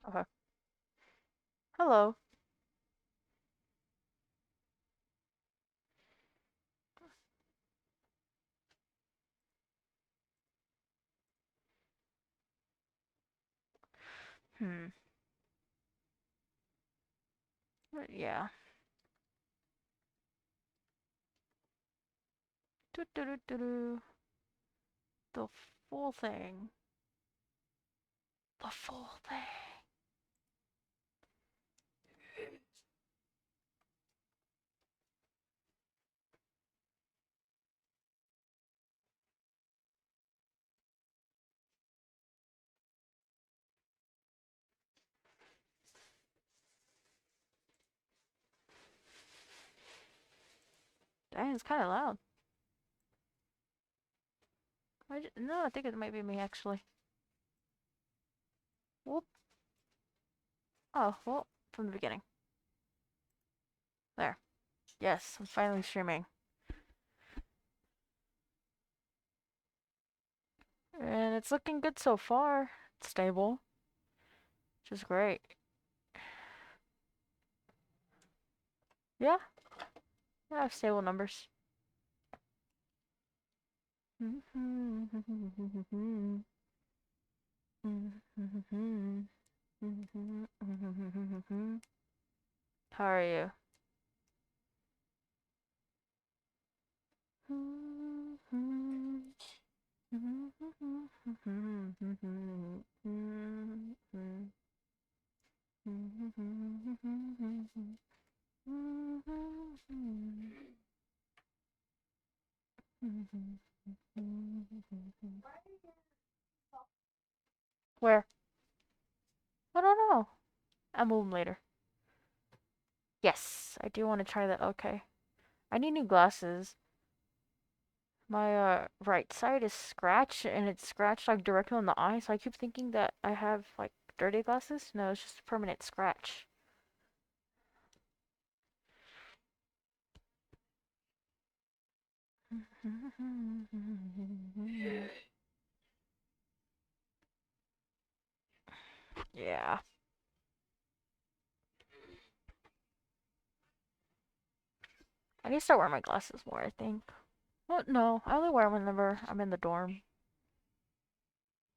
Okay. Hello. Hmm. Yeah. Doo -doo -doo -doo -doo. The full thing. The full thing. Dang, it's kind of loud. No, I think it might be me actually. Whoop. Oh, well, from the beginning. There. Yes, I'm finally streaming. And it's looking good so far. It's stable, which is great. Yeah, yeah, I have stable numbers. How are you? Where? I don't know. I'll move 'em later. Yes, I do want to try that. Okay. I need new glasses. My right side is scratched and it's scratched like directly on the eye, so I keep thinking that I have like dirty glasses. No, it's just a permanent scratch. Yeah. I need to start wearing my glasses more, I think. Well, no, I only wear them whenever I'm in the dorm.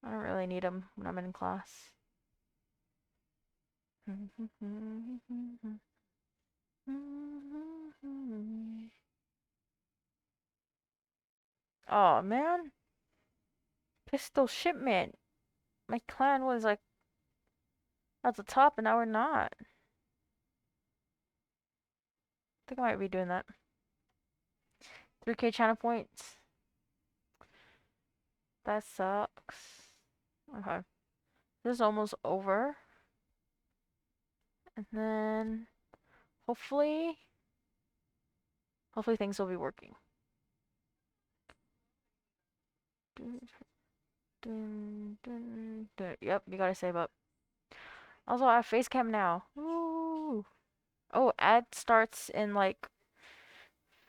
I don't really need them when I'm in class. Oh man, pistol shipment. My clan was like at the top and now we're not. I think I might be doing that. 3K channel points. That sucks. Okay. This is almost over. And then hopefully things will be working. Dun, dun, dun, dun. Yep, you gotta save up. Also, I have face cam now. Ooh. Oh, ad starts in like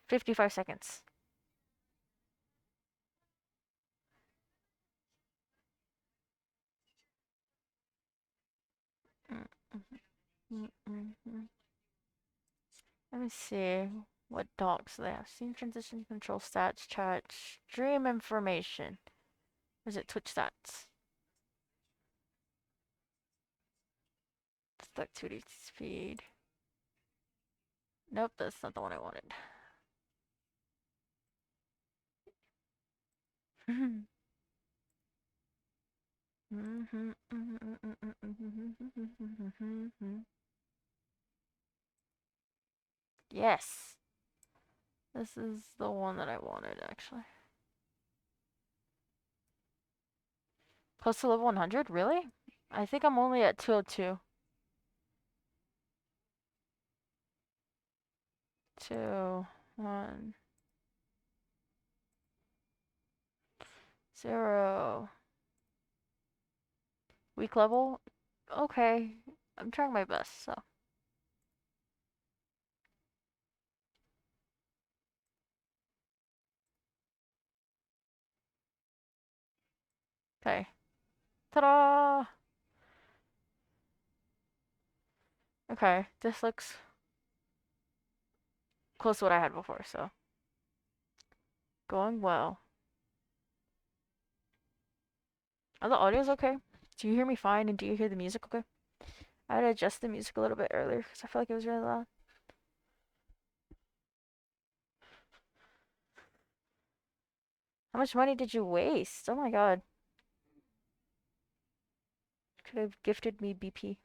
55 seconds. Let me see what docs they have. Scene transition control stats, chat, stream information. Or is it Twitch stats? It's activity speed. Nope, that's not the one I wanted. Yes. This is the one that I wanted, actually. Close to level 100? Really? I think I'm only at 202. 2, 1, 0. Weak level? Okay. I'm trying my best, so. Okay. Ta-da! Okay, this looks close to what I had before, so going well. Are the audios okay? Do you hear me fine, and do you hear the music okay? I had to adjust the music a little bit earlier because I feel like it was really loud. How much money did you waste? Oh my god. Could have gifted me BP.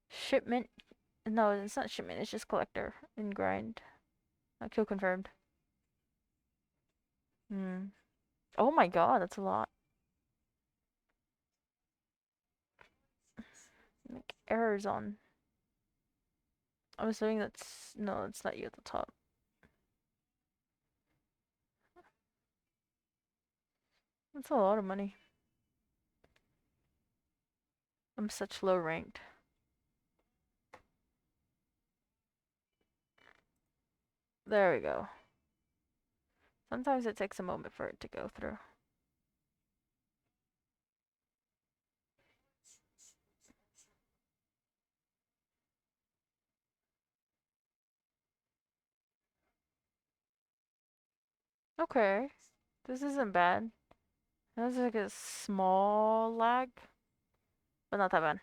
Shipment. No, it's not shipment, it's just collector and grind. Kill confirmed. Hmm. Oh my god, that's a lot. Make errors on. I'm assuming that's. No, it's not you at the top. That's a lot of money. I'm such low ranked. There we go. Sometimes it takes a moment for it to go through. Okay. This isn't bad. That's like a small lag, but not that bad.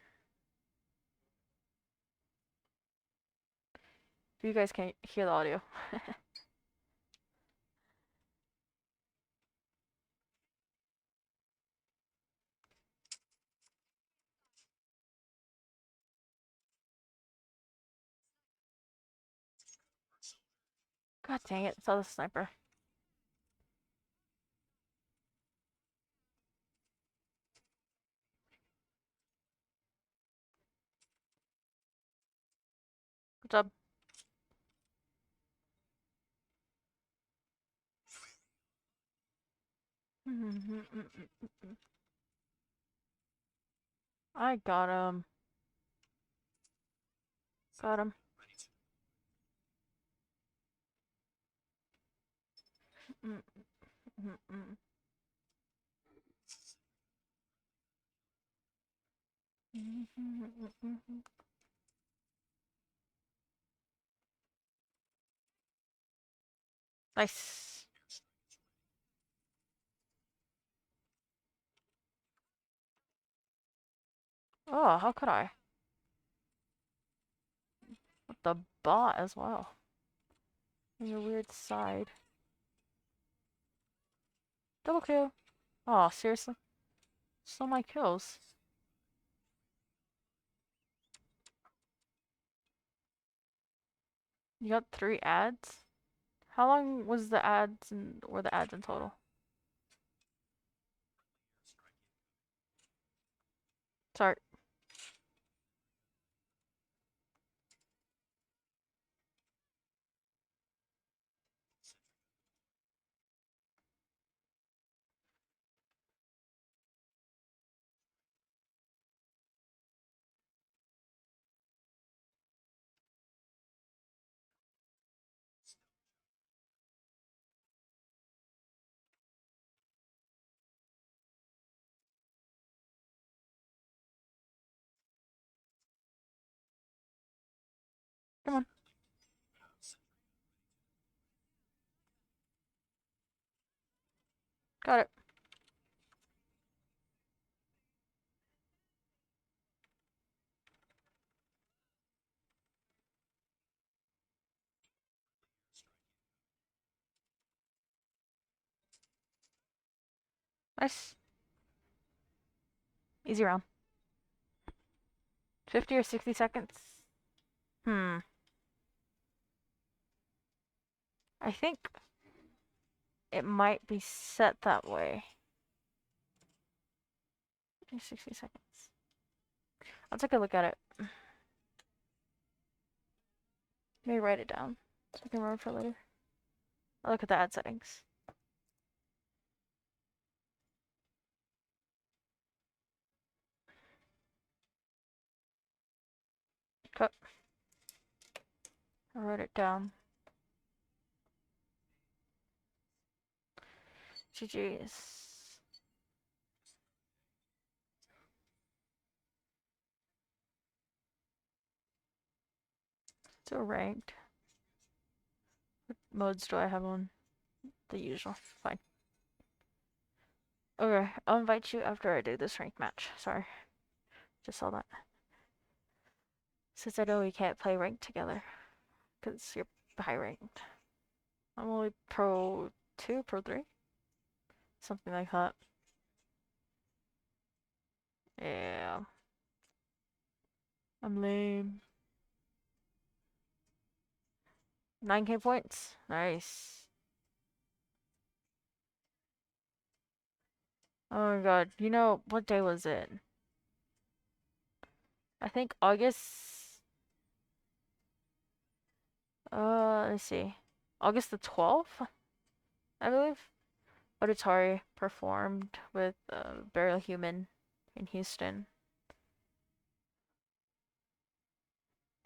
If you guys can't hear the audio. God dang it, saw the sniper. Good job. I got him. Got him. Nice. Oh, how could I? With the bot as well. On your weird side. Double kill. Oh, seriously? Still my kills. You got 3 ads? How long was the ads and were the ads in total? Sorry. Come on. Got it. Nice. Easy round. 50 or 60 seconds? Hmm. I think it might be set that way. 60 seconds. I'll take a look at it. Maybe write it down so I can remember for later. I'll look at the ad settings. Cut. I wrote it down. GG's. Do a ranked. What modes do I have on? The usual. Fine. Okay, I'll invite you after I do this ranked match. Sorry. Just saw that. Since I know we can't play ranked together. Because you're high ranked. I'm only pro 2, pro 3? Something like that. Yeah. I'm lame. 9k points. Nice. Oh my god. You know, what day was it? I think August. Let's see. August the 12th, I believe. Auditory performed with Burial Human in Houston.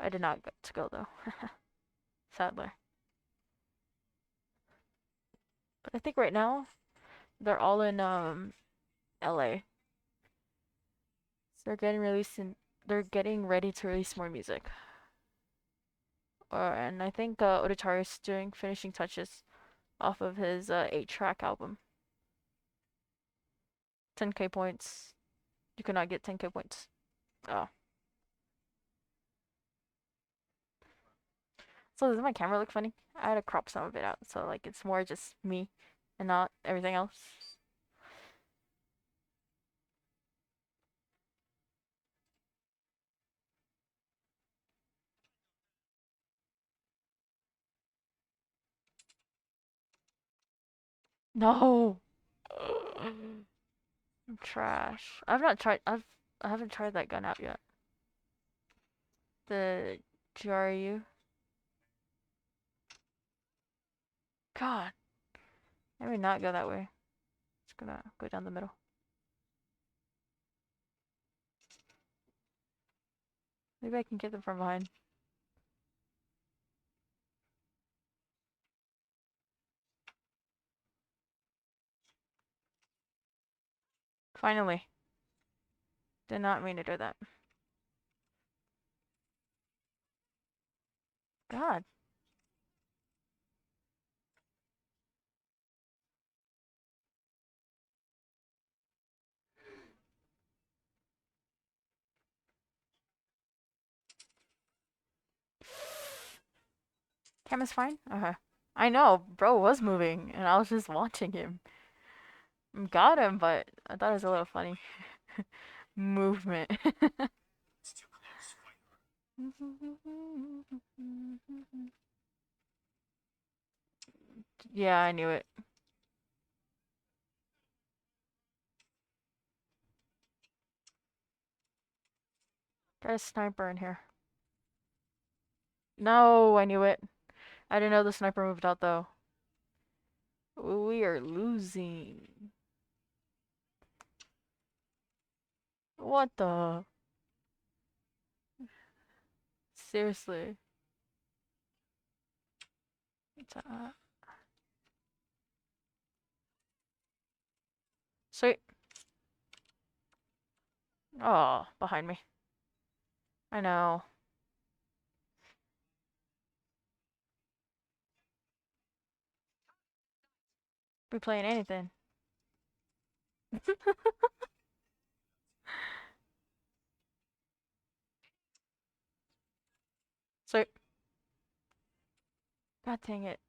I did not get to go though. Sadly. But I think right now they're all in LA. So they're getting ready to release more music. And I think Auditari's doing finishing touches off of his 8-track album. 10k points. You could not get 10k points. Oh. So does my camera look funny? I had to crop some of it out, so like it's more just me and not everything else. No. I'm trash. I haven't tried that gun out yet. The GRU. God. I may not go that way. Just gonna go down the middle. Maybe I can get them from behind. Finally. Did not mean to do that. God. Cam is fine? Okay. I know, bro was moving, and I was just watching him. Got him, but I thought it was a little funny. Movement. Yeah, I knew it. Got a sniper in here. No, I knew it. I didn't know the sniper moved out though. We are losing. What the? Seriously. Sweet. Oh, behind me. I know. We playing anything. Sweet. God dang it.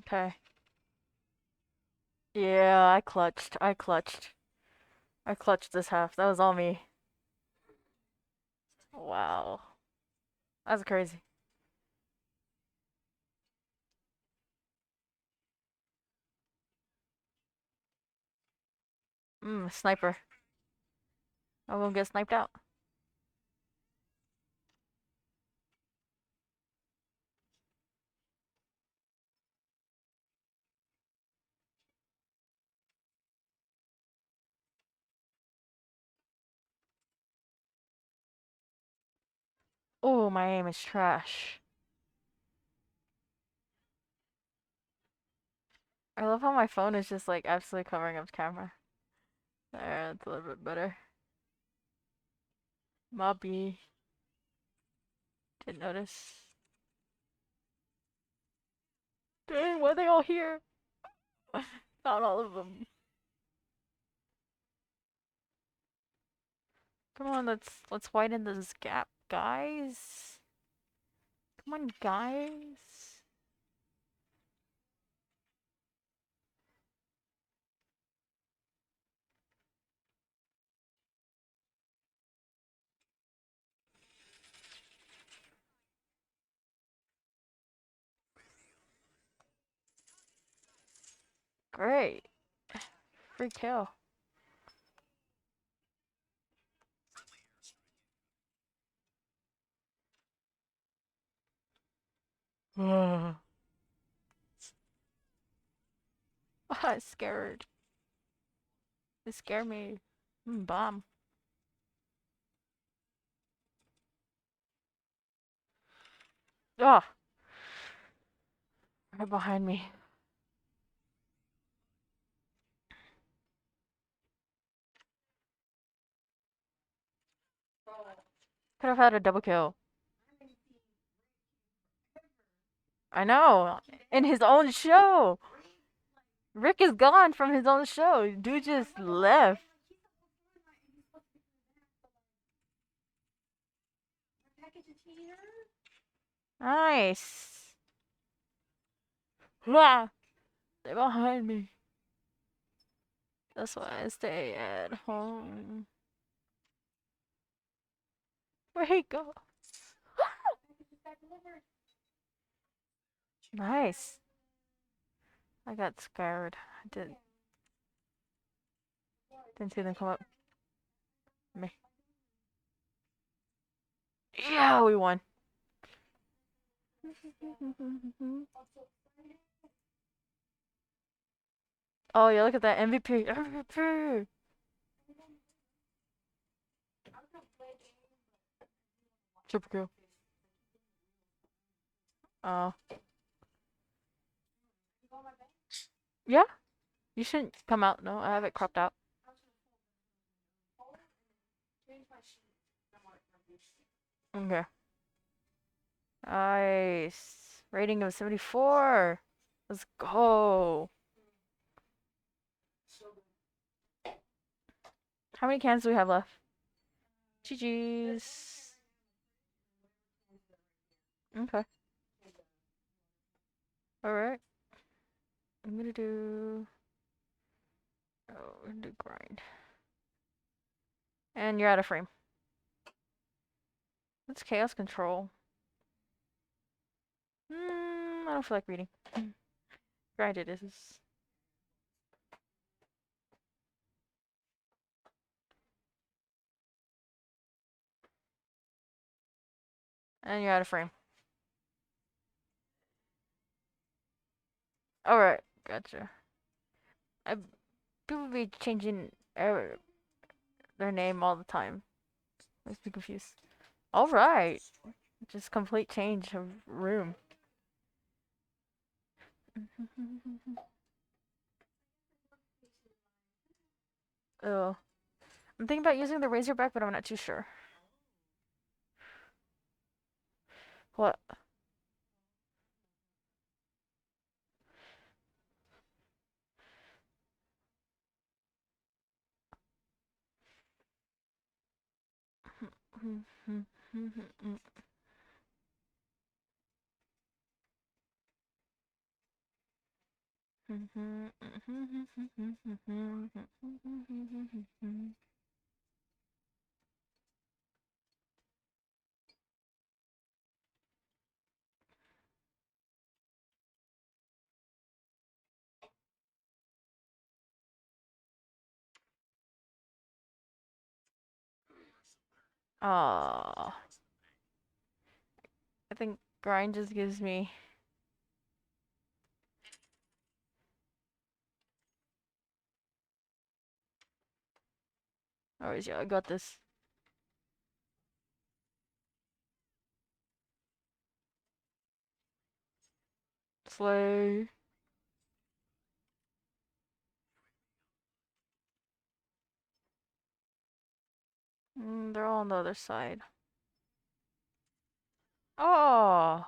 Okay. Yeah, I clutched. I clutched. I clutched this half. That was all me. Wow. That's crazy. Sniper. I'm gonna get sniped out. Oh, my aim is trash. I love how my phone is just like absolutely covering up the camera. There, that's a little bit better. Mobby. Didn't notice. Dang, why are they all here? Not all of them. Come on, let's widen this gap, guys. Come on, guys. Great. Free kill. I'm scared. They scare me. Bomb. Ah, right behind me. Could have had a double kill. I know. In his own show. Rick is gone from his own show. Dude just left. Nice. Ah, they're behind me. That's why I stay at home. Where'd he go? Nice. I got scared. I didn't see them come up. Me. Yeah, we won. Oh yeah, look at that MVP. MVP. Triple kill. Oh. Yeah? You shouldn't come out. No, I have it cropped out. Okay. Nice. Rating of 74. Let's go. How many cans do we have left? GG's. Okay. Alright. I'm gonna do... Oh, we're gonna do grind. And you're out of frame. That's chaos control. I don't feel like reading. Grind it is. And you're out of frame. Alright, gotcha. People be changing their name all the time. Makes me confused. Alright. Just complete change of room. Oh. I'm thinking about using the Razorback, but I'm not too sure. What? Oh. I think grind just gives me... Oh, yeah, I got this. Slay. They're all on the other side. Oh!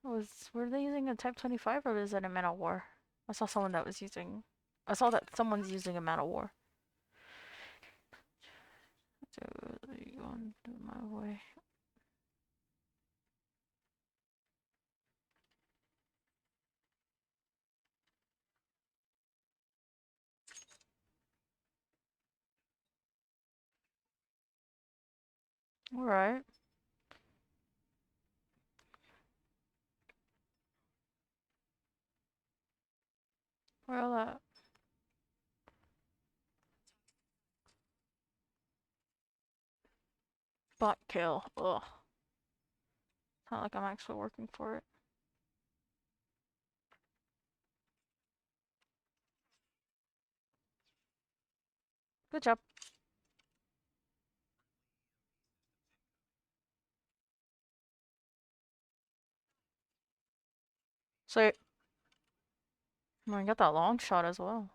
Were they using a Type 25 or was it a Man of War? I saw someone that was using. I saw that someone's using a Man of War. So, going my way. Alright. Where all that? Bot kill. Ugh. It's not like I'm actually working for it. Good job. So, I got that long shot as well.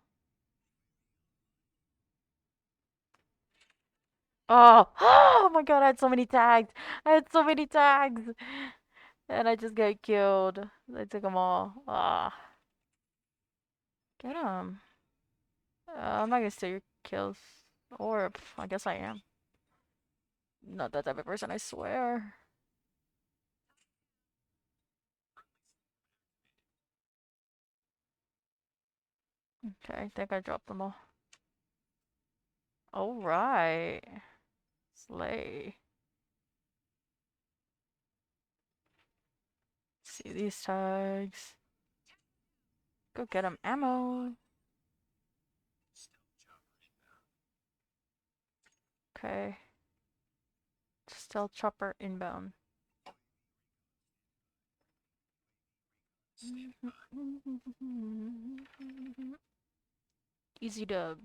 Oh! Oh my god, I had so many tags! I had so many tags! And I just got killed. I took them all. Ah. Get him. I'm not gonna steal your kills. Or, I guess I am. Not that type of person, I swear. Okay, I think I dropped them all. Alright. Slay. See these tags. Go get him ammo. Okay. Stealth chopper inbound. Easy dub.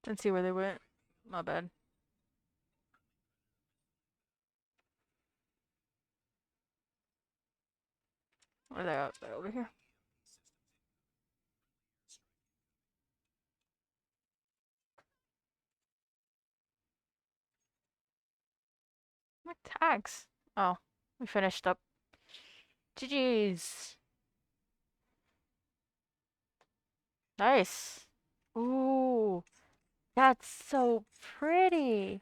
Didn't see where they went. My bad. Where they at? They're over here. My tags. Oh, we finished up. GG's. Nice. Ooh, that's so pretty.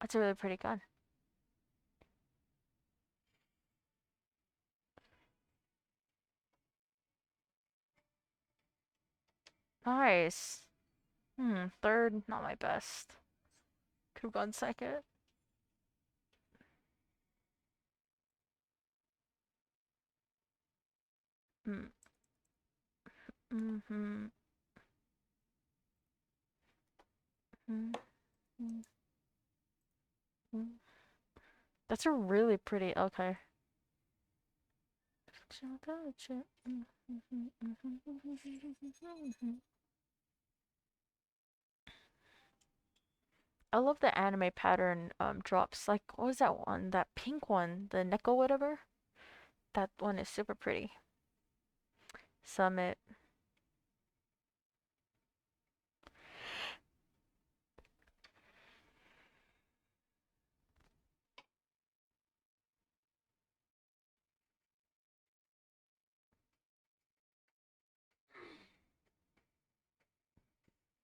That's a really pretty gun. Nice. Third, not my best. Could've gone second. Mm. Mm-hmm. Mm-hmm. That's a really pretty. Okay. I love the anime pattern drops. Like, what was that one? That pink one, the Neko whatever. That one is super pretty. Summit.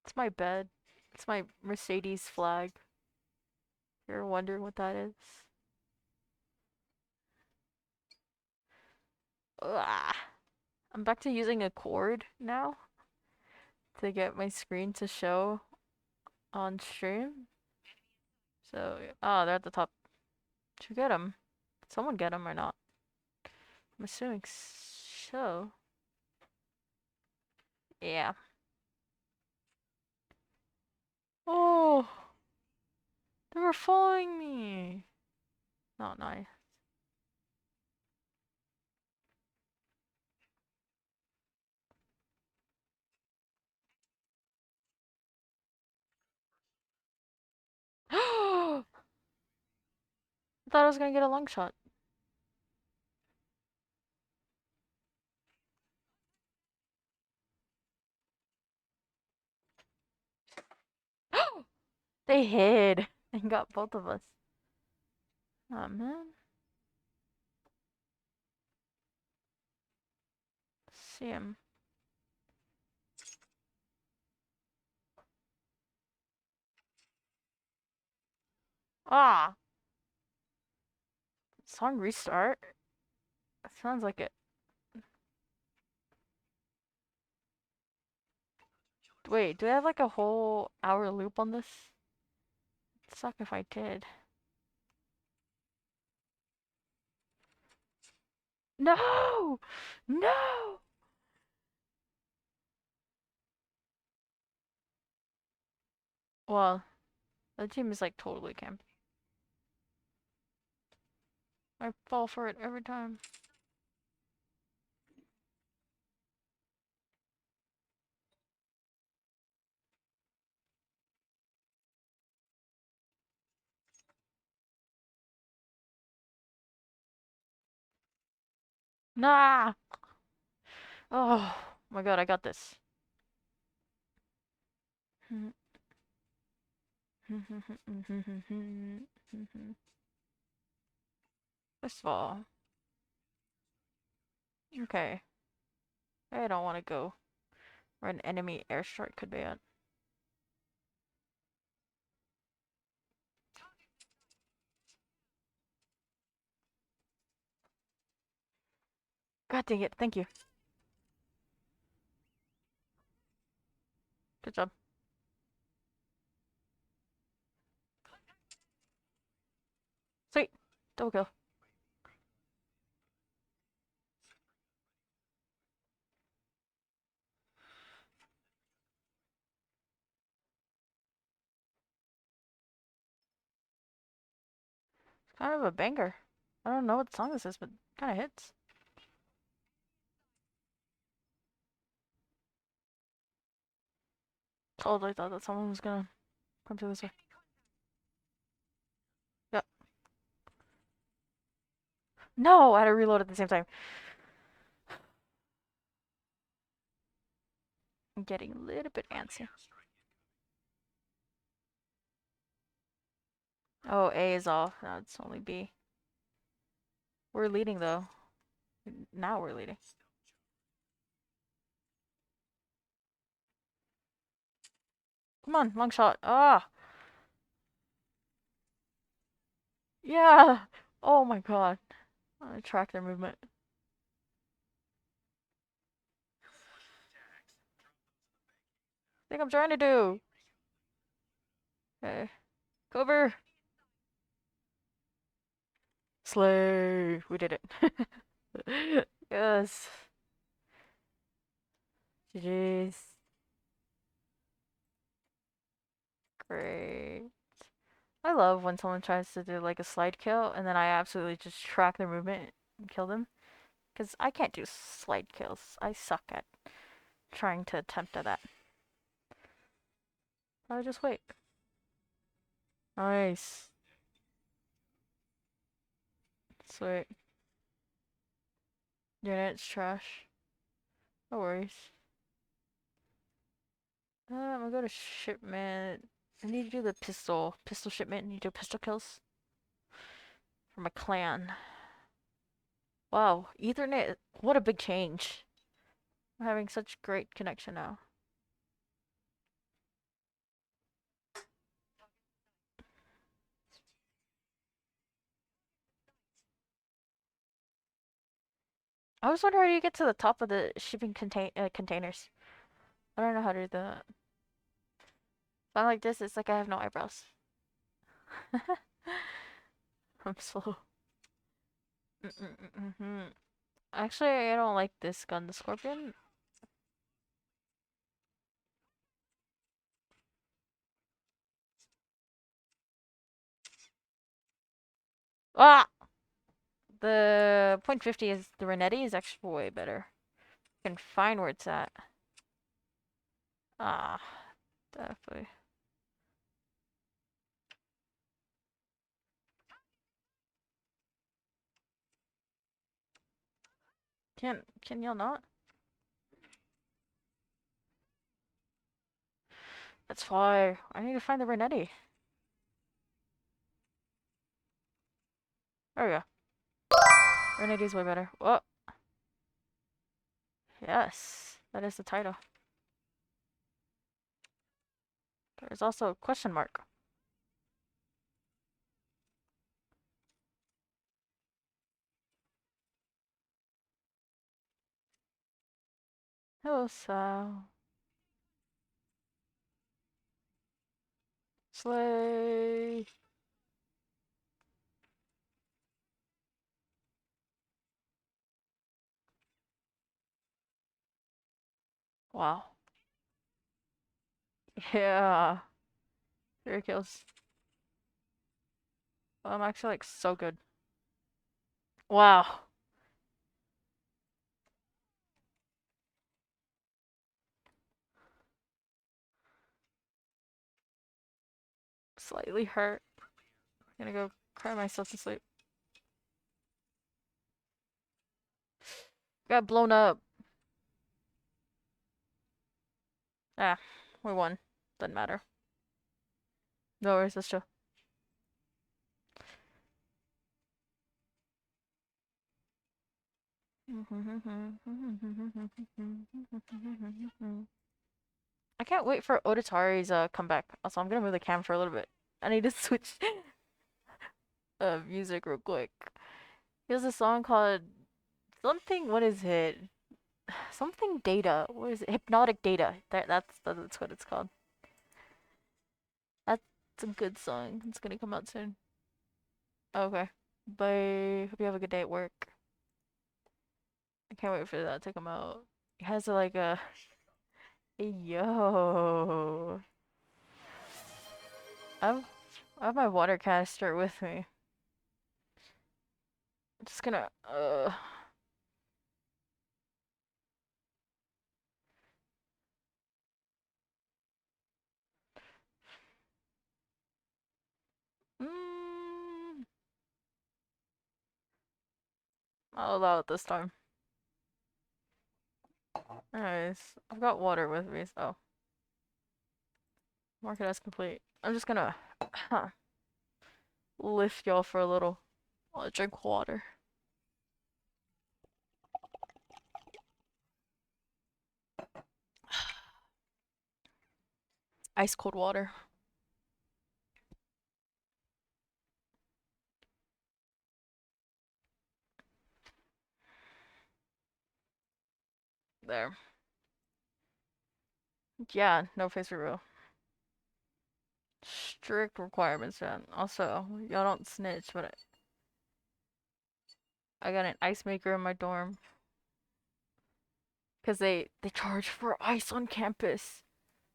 It's my bed. It's my Mercedes flag. You're wondering what that is? Ugh. I'm back to using a cord now to get my screen to show on stream. So, oh, they're at the top. Did you get them? Someone get them or not? I'm assuming chill. Yeah. Oh, they were following me. Not nice. I thought I was gonna get a long shot. They hid and got both of us. Oh man. See him. Ah! Song restart? Sounds like it. Wait, do I have like a whole hour loop on this? It'd suck if I did. No! No! Well, the team is like totally camp. I fall for it every time. Nah! Oh my god, I got this. First of all, okay. I don't want to go where an enemy airstrike could be at. God dang it, thank you. Good job. Sweet. Double kill. It's kind of a banger. I don't know what song this is, but kind of hits. Totally thought that someone was gonna come to this way. Yep. No, I had to reload at the same time. I'm getting a little bit antsy. Oh, A is off. No, it's only B. We're leading though. Now we're leading. Come on, long shot. Ah! Yeah! Oh my god. I track their movement. I think I'm trying to do. Okay. Cover! Slay! We did it. Yes. GG's. Great. I love when someone tries to do like a slide kill and then I absolutely just track their movement and kill them. Because I can't do slide kills. I suck at trying to attempt at that. I just wait. Nice. Sweet. Your net's trash. No worries. I'm gonna go to shipment. I need to do the pistol shipment. I need to do pistol kills for my clan. Wow, Ethernet, what a big change. I'm having such great connection now. I was wondering how you get to the top of the shipping containers. I don't know how to do that. If I'm like this, it's like I have no eyebrows. I'm slow. Actually, I don't like this gun, the Scorpion. Ah! The .50 is the Renetti is actually way better. You can find where it's at. Ah, definitely. Can y'all not? That's why I need to find the Renetti. There we go. Renetti's way better. Oh, yes. That is the title. There's also a question mark. Hello, Sal. Slay. Wow. Yeah. 3 kills. I'm actually like so good. Wow. Slightly hurt. I'm gonna go cry myself to sleep. Got blown up. Ah, we won. Doesn't matter. No worries, that's true. I can't wait for Otatari's comeback. Also, I'm gonna move the cam for a little bit. I need to switch music real quick. He has a song called something. What is it? Something data. What is it? Hypnotic data. That's what it's called. That's a good song. It's gonna come out soon. Okay. Bye. Hope you have a good day at work. I can't wait for that to come out. It has like a hey, yo. I've I have my water canister with me. I'm just gonna mm, I'll allow it this time. Anyways, I've got water with me, so mark it as complete. I'm just gonna lift y'all for a little while I drink water. Ice cold water. There. Yeah, no face reveal. Strict requirements, man. Also, y'all don't snitch, but I got an ice maker in my dorm. Because they charge for ice on campus.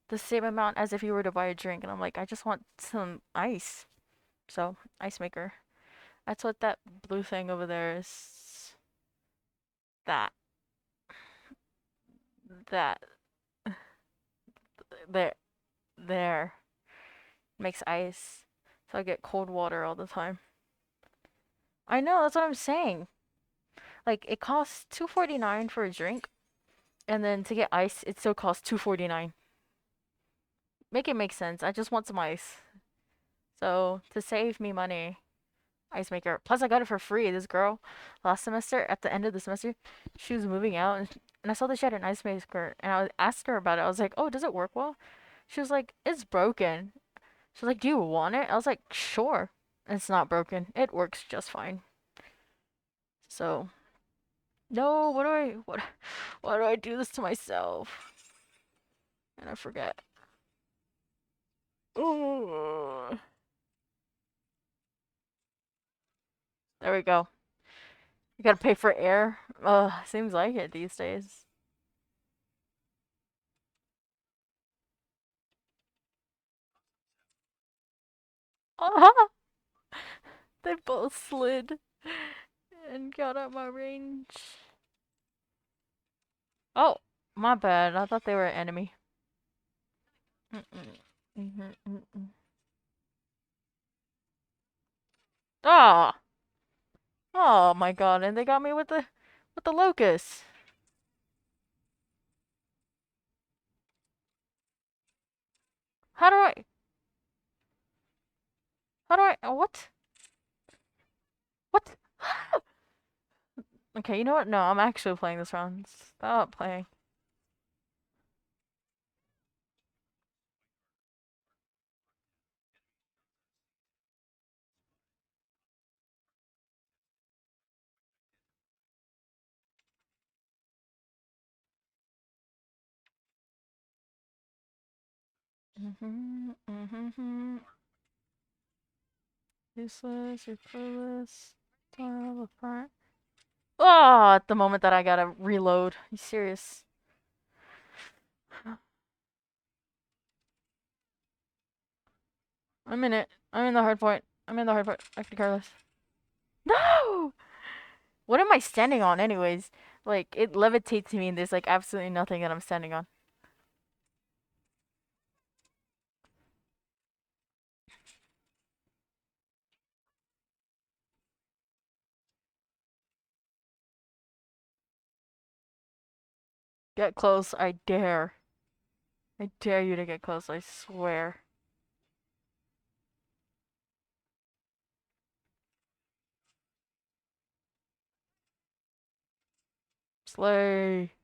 The same amount as if you were to buy a drink. And I'm like, I just want some ice. So, ice maker. That's what that blue thing over there is. That. That. There. There. Makes ice. So I get cold water all the time. I know, that's what I'm saying. Like, it costs $2.49 for a drink. And then to get ice, it still costs $2.49. Make it make sense. I just want some ice. So, to save me money, ice maker. Plus, I got it for free. This girl, last semester, at the end of the semester, she was moving out, and I saw that she had an ice maker, and I asked her about it. I was like, "Oh, does it work well?" She was like, "It's broken." She was like, "Do you want it?" I was like, "Sure." It's not broken. It works just fine. So, no, why do I do this to myself? And I forget. Ooh. There we go. You gotta pay for air. Seems like it these days. Ah, they both slid and got out my range. Oh, my bad. I thought they were an enemy. Ah, oh my god! And they got me with the locust. How do I? How do I? What? What? Okay, you know what? No, I'm actually playing this round. Stop playing. Useless, you're clueless. Torn apart. Oh, at the moment that I gotta reload. You serious? I'm in it. I'm in the hard point. I'm in the hard point. I could care less. No! What am I standing on, anyways? Like, it levitates me and there's like absolutely nothing that I'm standing on. Get close, I dare. I dare you to get close, I swear. Slay.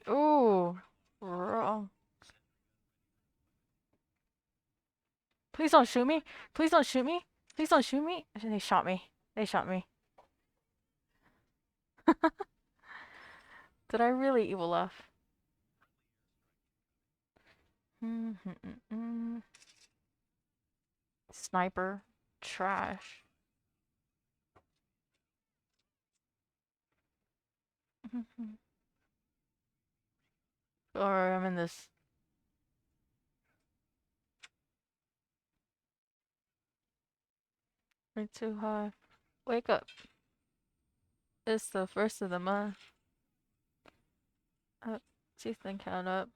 Ooh. Wrong. Please don't shoot me. Please don't shoot me. Please don't shoot me. They shot me. They shot me. Did I really evil laugh? Sniper. Trash. Or I'm in this. Way too high. Wake up. It's the first of the month. Teeth and count up.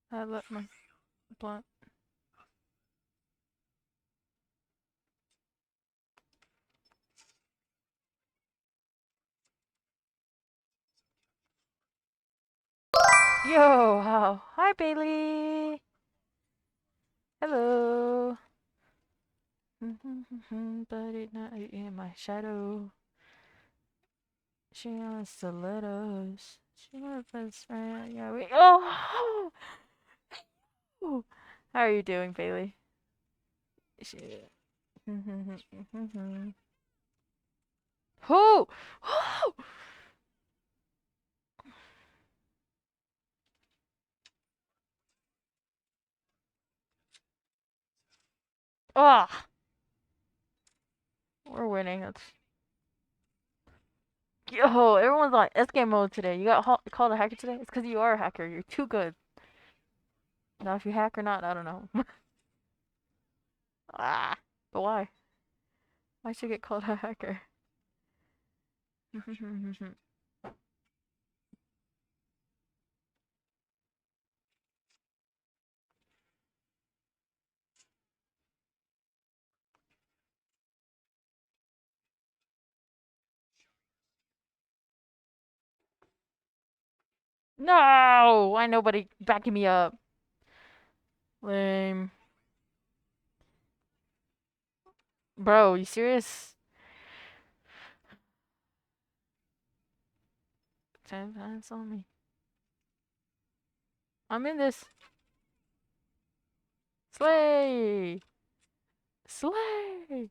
I let my blunt. Yo, how? Hi, Bailey. Hello. But it not in my shadow. She wants stilettos. She my best friend. Yeah, we. Oh! How are you doing, Bailey? She. Who? Ah! We're winning. That's. Yo, everyone's on SK mode today. You got called a hacker today? It's because you are a hacker. You're too good. Now, if you hack or not, I don't know. Ah! But why? Why should I get called a hacker? No! Why nobody backing me up? Lame. Bro, you serious? 10 times on me. I'm in this. Slay! Slay!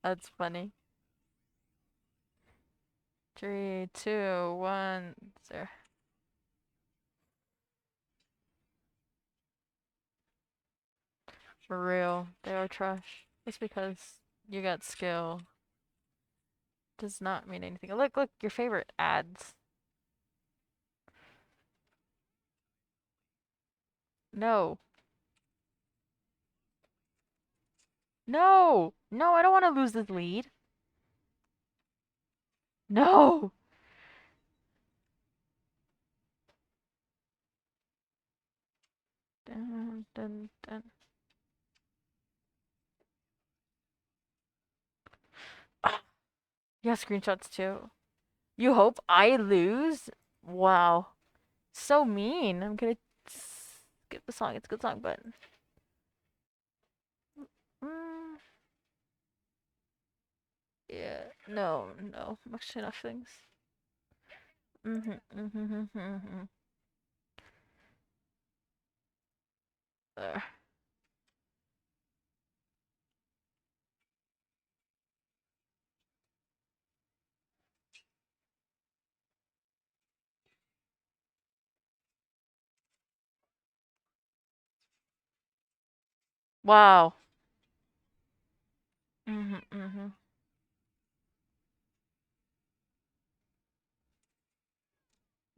That's funny. 3, 2, 1, 0. For real, they are trash. Just because you got skill does not mean anything. Look, look, your favorite ads. No. No! No, I don't want to lose this lead. No! Dun, dun, dun. Ah, you have screenshots too. You hope I lose? Wow. So mean. I'm gonna skip the song. It's a good song, but. Mm, yeah. No, no. Actually, enough things. There. Wow.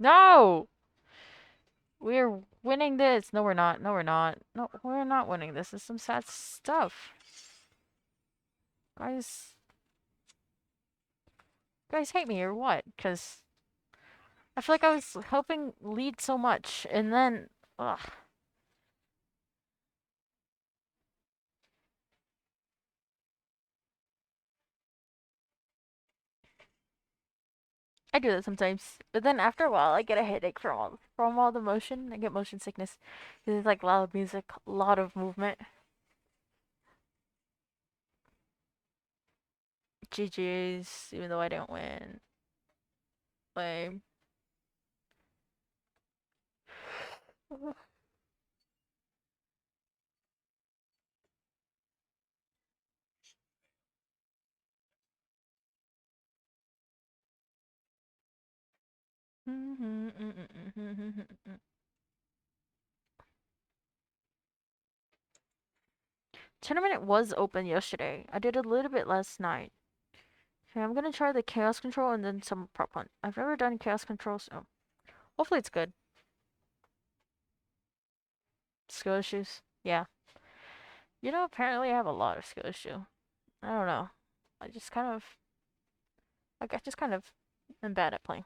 No! We're winning this. No, we're not. No, we're not. No, we're not winning this. This is some sad stuff. Guys, guys hate me or what? Because I feel like I was helping lead so much, and then, ugh. I do that sometimes, but then after a while, I get a headache from all the motion. I get motion sickness because it's like loud music, a lot of movement. GG's, even though I didn't win. Lame. Tournament was open yesterday. I did a little bit last night. Okay, I'm gonna try the chaos control and then some prop hunt. I've never done chaos control, so hopefully it's good. Skill issues? Yeah. You know, apparently I have a lot of skill issue. I don't know. I just kind of, like, I just kind of am bad at playing.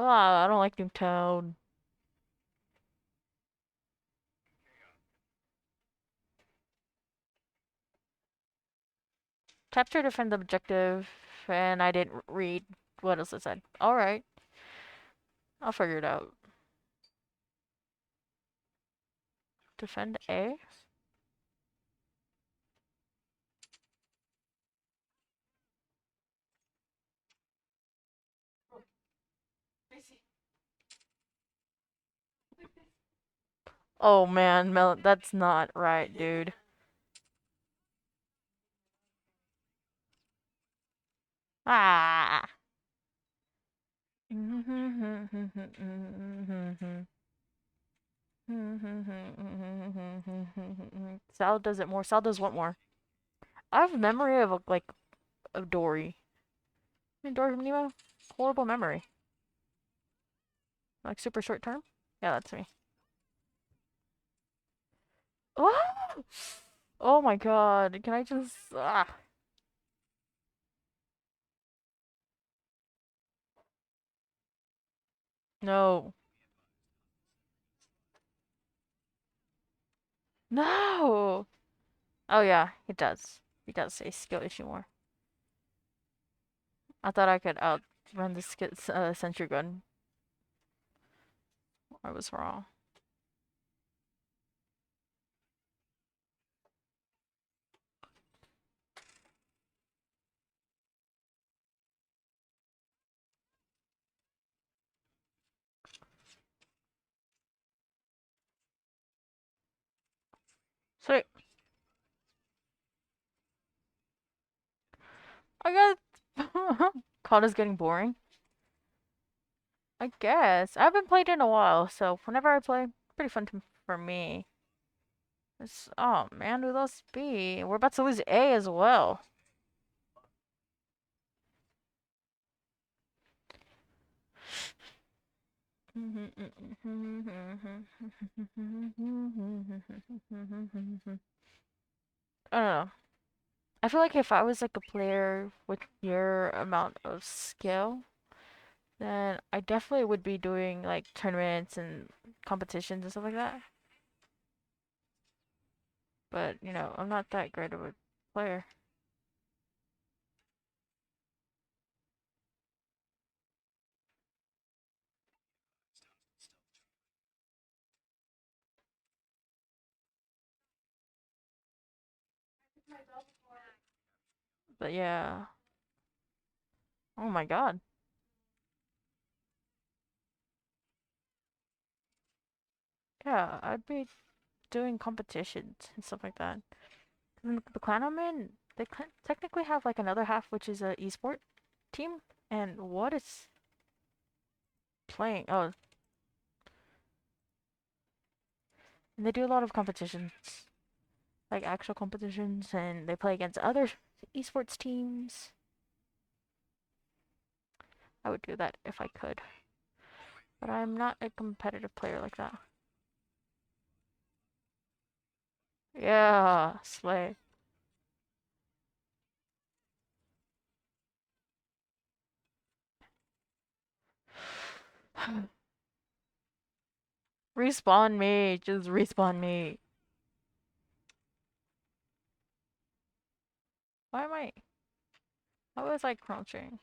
Ah, I don't like Town. Capture defend the objective, and I didn't read what else it said. Alright. I'll figure it out. Defend A? Oh man, that's not right, dude. Ah! Sal does it more. Sal does what more? I have memory of like of Dory. I mean, Dory from Nemo. Horrible memory. Like super short term. Yeah, that's me. Oh! Oh my god! Can I just No. No! Oh yeah, it does. It does say skill issue more. I thought I could outrun the sentry gun. I was wrong. Sweet. I got COD is getting boring. I guess. I haven't played in a while, so whenever I play, pretty fun for me. Oh man, who else B? We're about to lose A as well. I don't know. I feel like if I was like a player with your amount of skill, then I definitely would be doing like tournaments and competitions and stuff like that. But, I'm not that great of a player. But yeah. Oh my god. Yeah, I'd be doing competitions and stuff like that. And the clan I'm in, they technically have like another half, which is a esport team. And what is playing? Oh, and they do a lot of competitions, like actual competitions, and they play against other esports teams. I would do that if I could. But I'm not a competitive player like that. Yeah, slay. Respawn me. Just respawn me. Why am I... How was I crouching?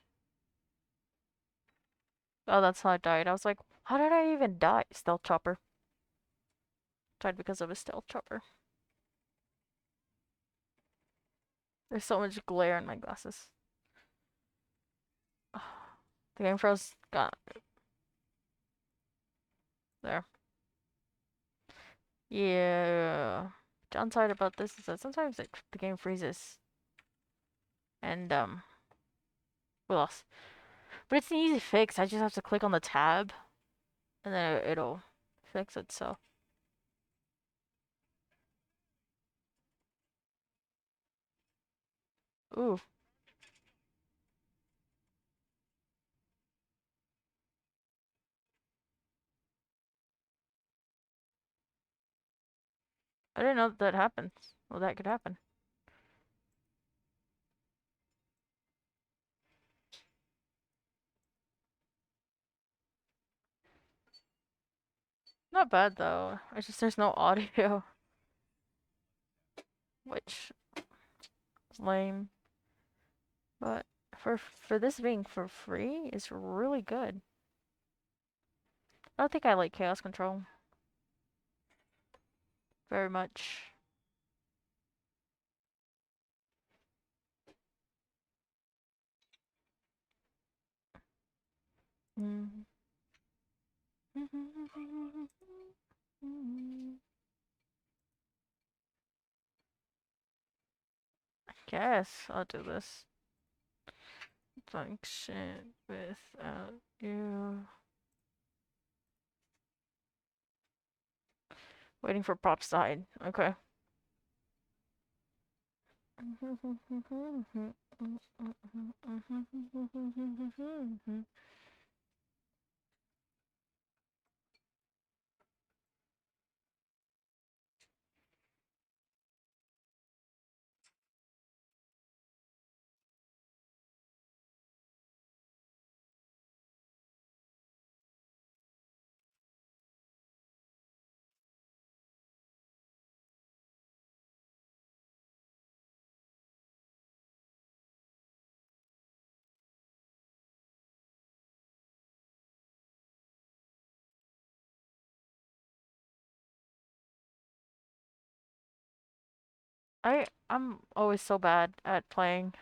Oh, that's how I died. I was like, how did I even die? Stealth chopper. Died because of a stealth chopper. There's so much glare in my glasses. The game froze. Got there. Yeah. Downside about this is that sometimes the game freezes. And, we lost. But it's an easy fix. I just have to click on the tab. And then it'll fix itself. Ooh. I didn't know that happens. Well, that could happen. Not bad though. It's just there's no audio, which is lame. But for this being for free is really good. I don't think I like chaos control very much. Mm. I guess I'll do this. Function without you. Waiting for prop side. Okay. I'm always so bad at playing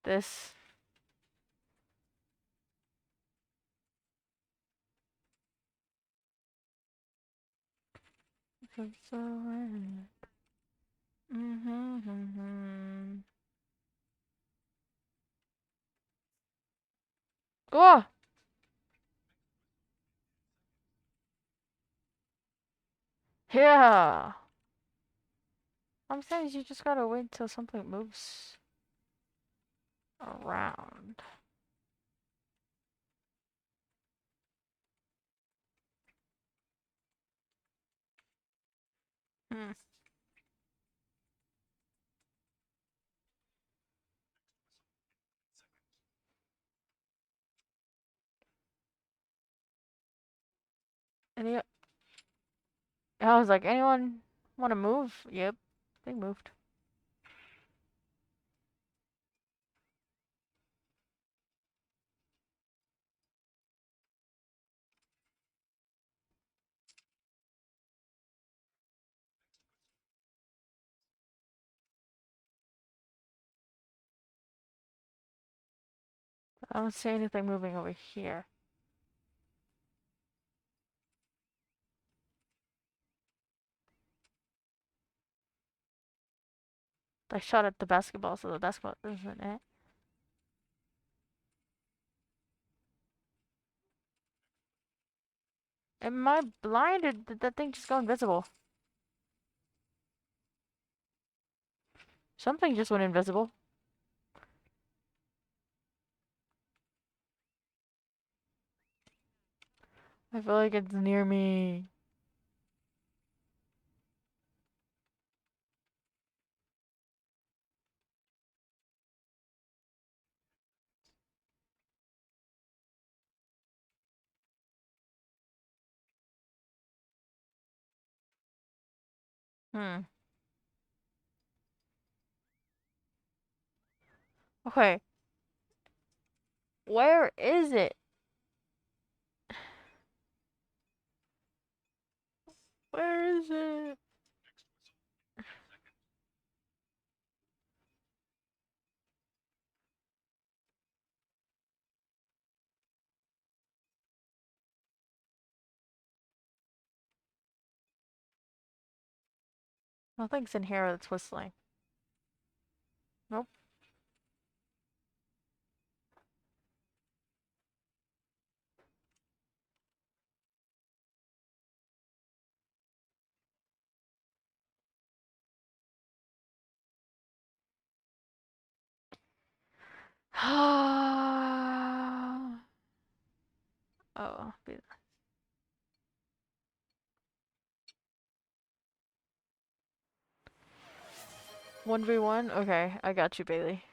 this. Oh, yeah. I'm saying you just gotta wait till something moves around. Hmm. Any? I was like, anyone want to move? Yep, they moved. I don't see anything moving over here. I shot at the basketball, so the basketball isn't it. Am I blinded? Did that thing just go invisible? Something just went invisible. I feel like it's near me. Hmm. Okay. Where is it? Where is it? Nothing's in here that's whistling. Nope. Oh, 1v1? Okay, I got you, Bailey.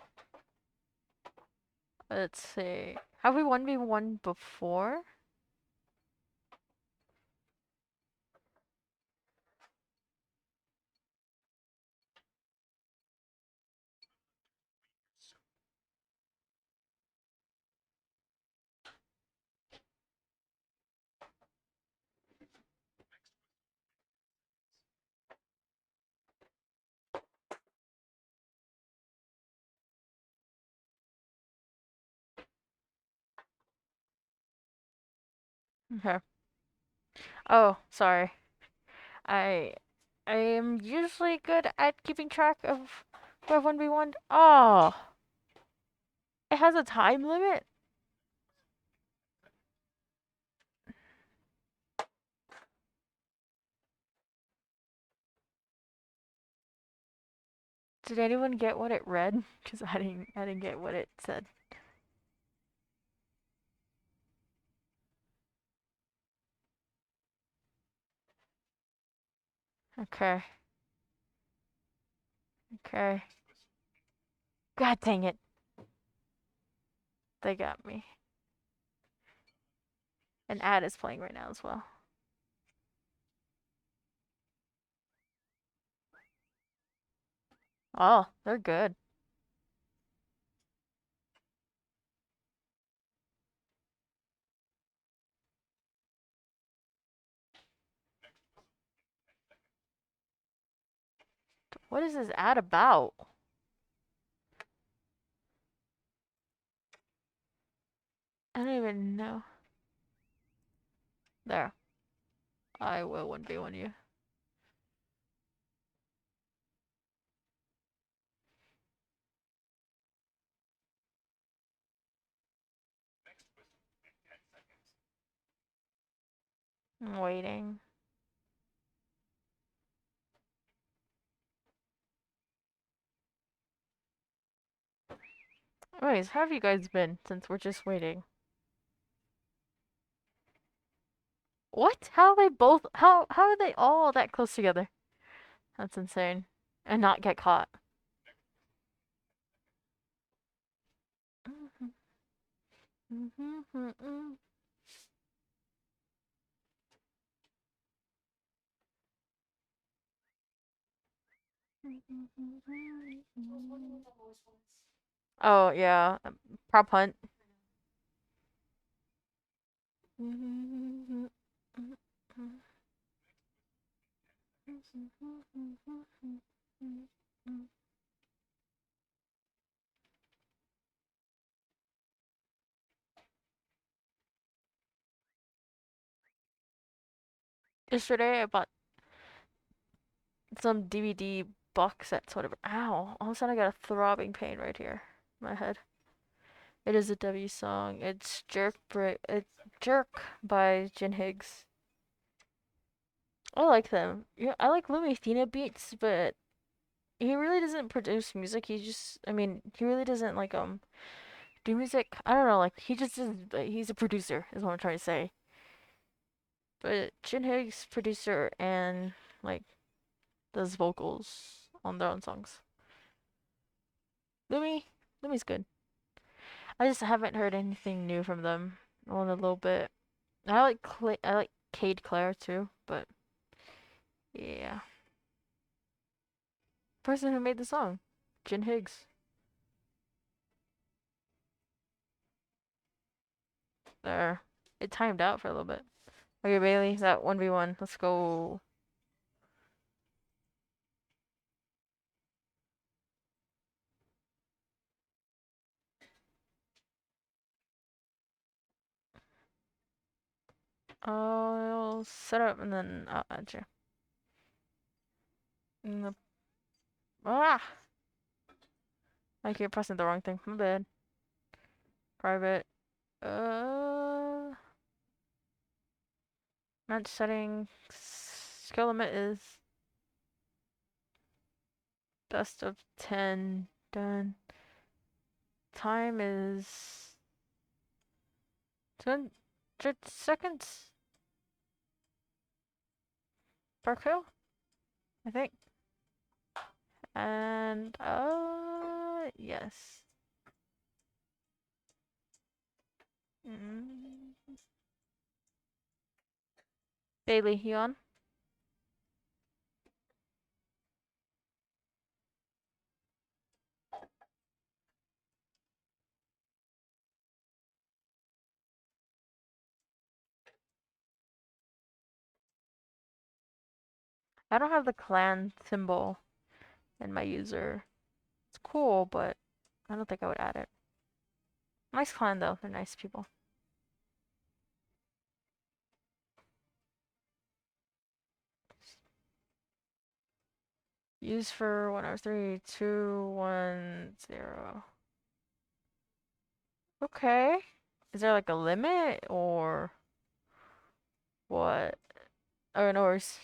Let's see. Have we 1v1 before? Okay. Oh, sorry. I I am usually good at keeping track of who I've 1v1'd. Oh, it has a time limit? Did anyone get what it read? Because I didn't get what it said. Okay. Okay. God dang it. They got me. An ad is playing right now as well. Oh, they're good. What is this ad about? I don't even know. There. I will 1v1 you. I'm waiting. Anyways, how have you guys been since we're just waiting? What? How are they both? How are they all that close together? That's insane. And not get caught. Oh yeah, prop hunt. Yesterday I bought some DVD box sets, whatever. Ow! All of a sudden I got a throbbing pain right here, in my head. It is a W song. It's It's Jerk by Jin Higgs. I like them. Yeah, I like Lumithina beats, but he really doesn't produce music. I mean, he really doesn't like do music. I don't know, like he just is. He's a producer, is what I'm trying to say. But Jin Higgs producer and like does vocals on their own songs. Lumi, Lumi's good. I just haven't heard anything new from them in a little bit. I like Cade Clare too, but yeah. Person who made the song, Jin Higgs. There. It timed out for a little bit. Okay, Bailey, that 1v1. Let's go. I'll set up and then I'll add you. Mm, Ah! I keep pressing the wrong thing. My bad. Private. Match setting. Skill limit is best of 10. Done. Time is 200 seconds per kill, I think. And, yes. Mm. Bailey, you on? I don't have the clan symbol in my user. It's cool, but I don't think I would add it. Nice clan though, they're nice people. Use for 1 hour 3, 2, 1, 0. Okay. Is there like a limit or what? Oh, no worries.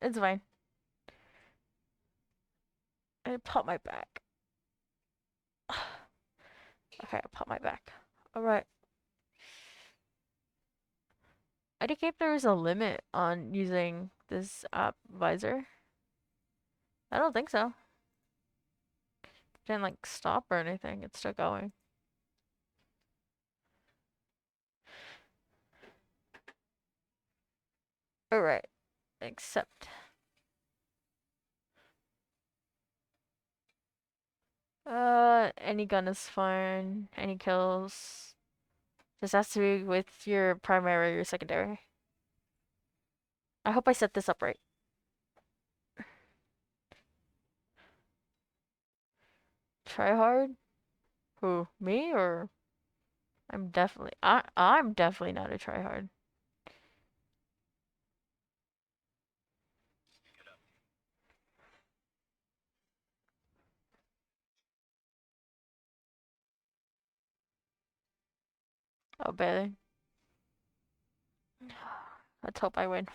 It's fine. I popped my back. Okay, I popped my back. Alright. I think if there is a limit on using this app visor. I don't think so. Didn't like stop or anything. It's still going. Alright. Accept. Any gun is fine. Any kills. Just has to be with your primary or secondary. I hope I set this up right. try hard? Who, me or I'm definitely not a try hard. Oh, barely. Let's hope I win.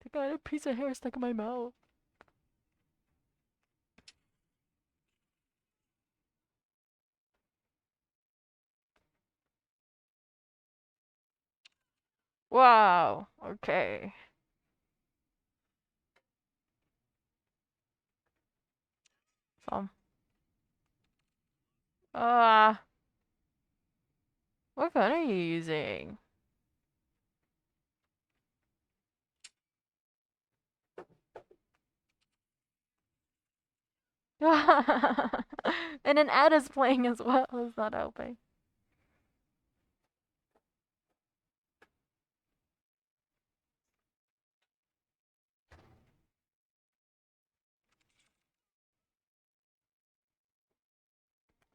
I got a piece of hair stuck in my mouth. Wow. Okay. So, uh, what gun are you using? And an ad is playing as well. It's not helping.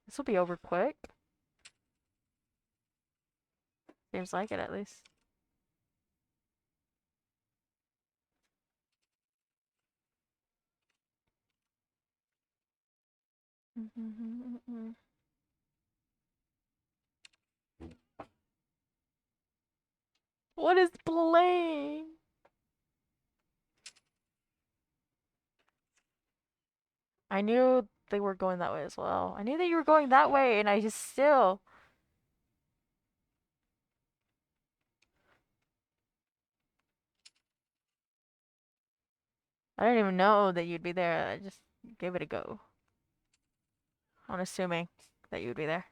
This will be over quick. Seems like it, at least. What is playing? I knew they were going that way as well. I knew that you were going that way, and I just still. I didn't even know that you'd be there. I just gave it a go. I'm assuming that you'd be there.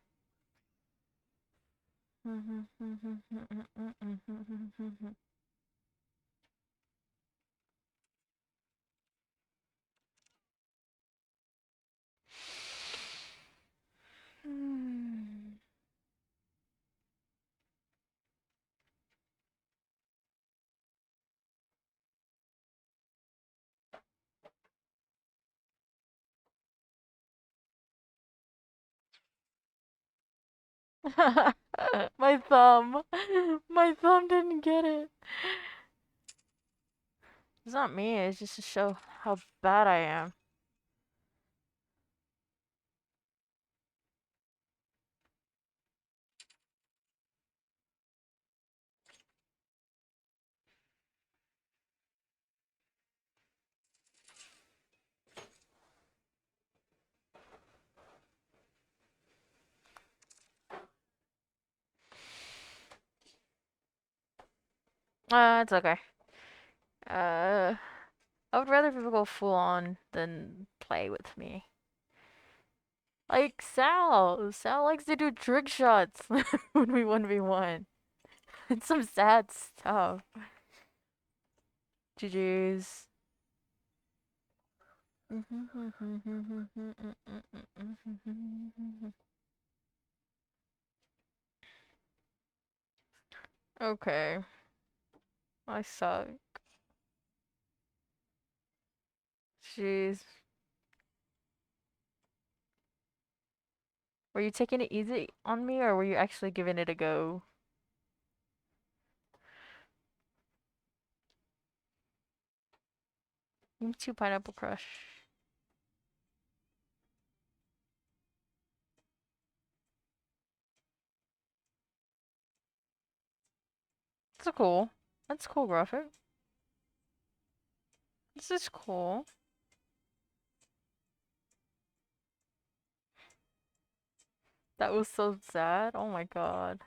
My thumb. My thumb didn't get it. It's not me, it's just to show how bad I am. It's okay. Uh, I would rather people go full on than play with me. Like Sal. Sal likes to do trick shots when we 1v1. It's some sad stuff. GG's. Okay. I suck. Jeez. Were you taking it easy on me or were you actually giving it a go? Me too, Pineapple Crush. That's cool. That's cool graphic. This is cool. That was so sad. Oh my god.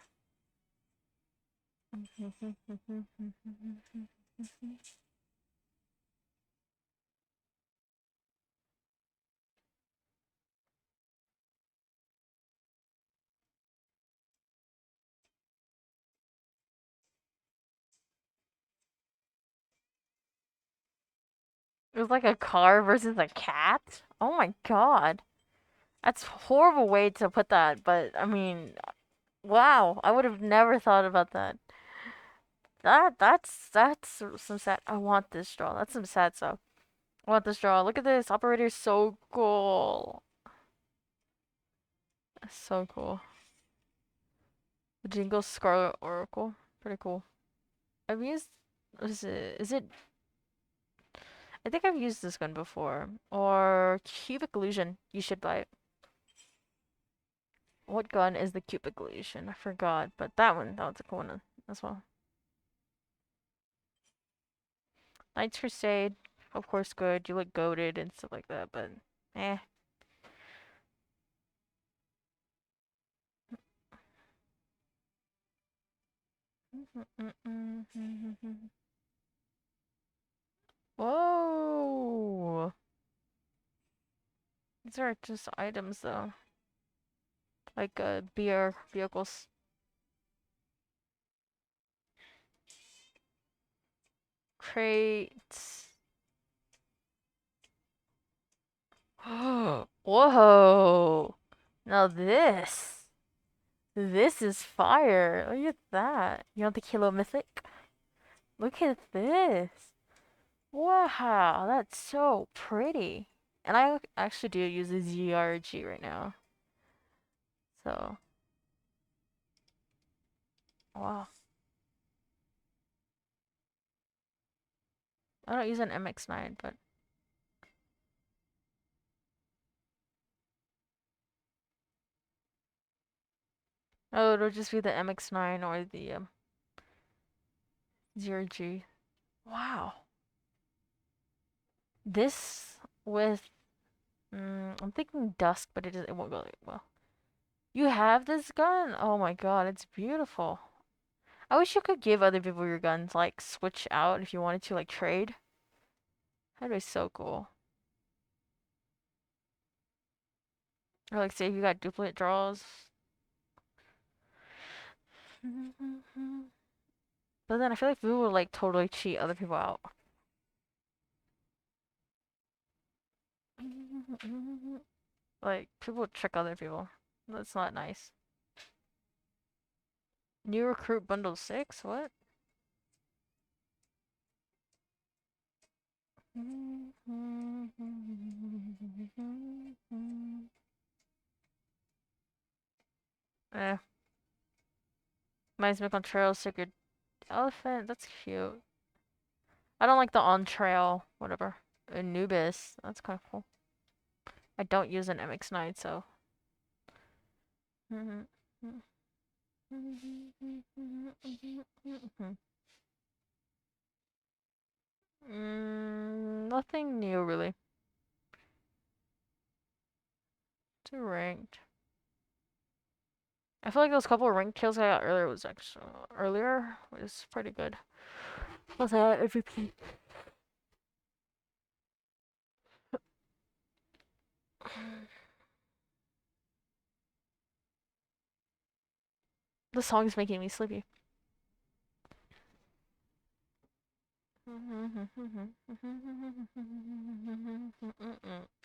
It was like a car versus a cat? Oh my god. That's a horrible way to put that, but I mean, wow. I would have never thought about that. That's some sad. I want this draw. That's some sad stuff. I want this draw. Look at this. Operator's so cool. So cool. The Jingle Scarlet Oracle. Pretty cool. I've used. What is it? Is it. I think I've used this gun before. Or Cubic Illusion. You should buy it. What gun is the Cubic Illusion? I forgot. But that one. That one's a cool one as well. Knights Crusade. Of course, good. You look goated and stuff like that. But. Eh. Whoa! These are just items though. Like beer vehicles. Crates. Whoa! Now this. This is fire. Look at that. You want the Kilo Mythic? Look at this. Wow, that's so pretty. And I actually do use a ZRG right now. So, wow. I don't use an MX9, but oh, it'll just be the MX9 or the ZRG. Wow. This with I'm thinking Dusk, but it won't go that well. You have this gun? Oh my god, it's beautiful. I wish you could give other people your guns, like switch out if you wanted to, like trade. That'd be so cool. Or like say if you got duplicate draws. But then I feel like we would like totally cheat other people out. Like people would trick other people. That's not nice. New recruit bundle 6? What? Eh. Mine's make on trail sacred elephant. That's cute. I don't like the on trail, whatever. Anubis. That's kind of cool. I don't use an MX9, so. Nothing new really. Too ranked. I feel like those couple of ranked kills I got earlier was pretty good. Plus I got MVP. The song is making me sleepy.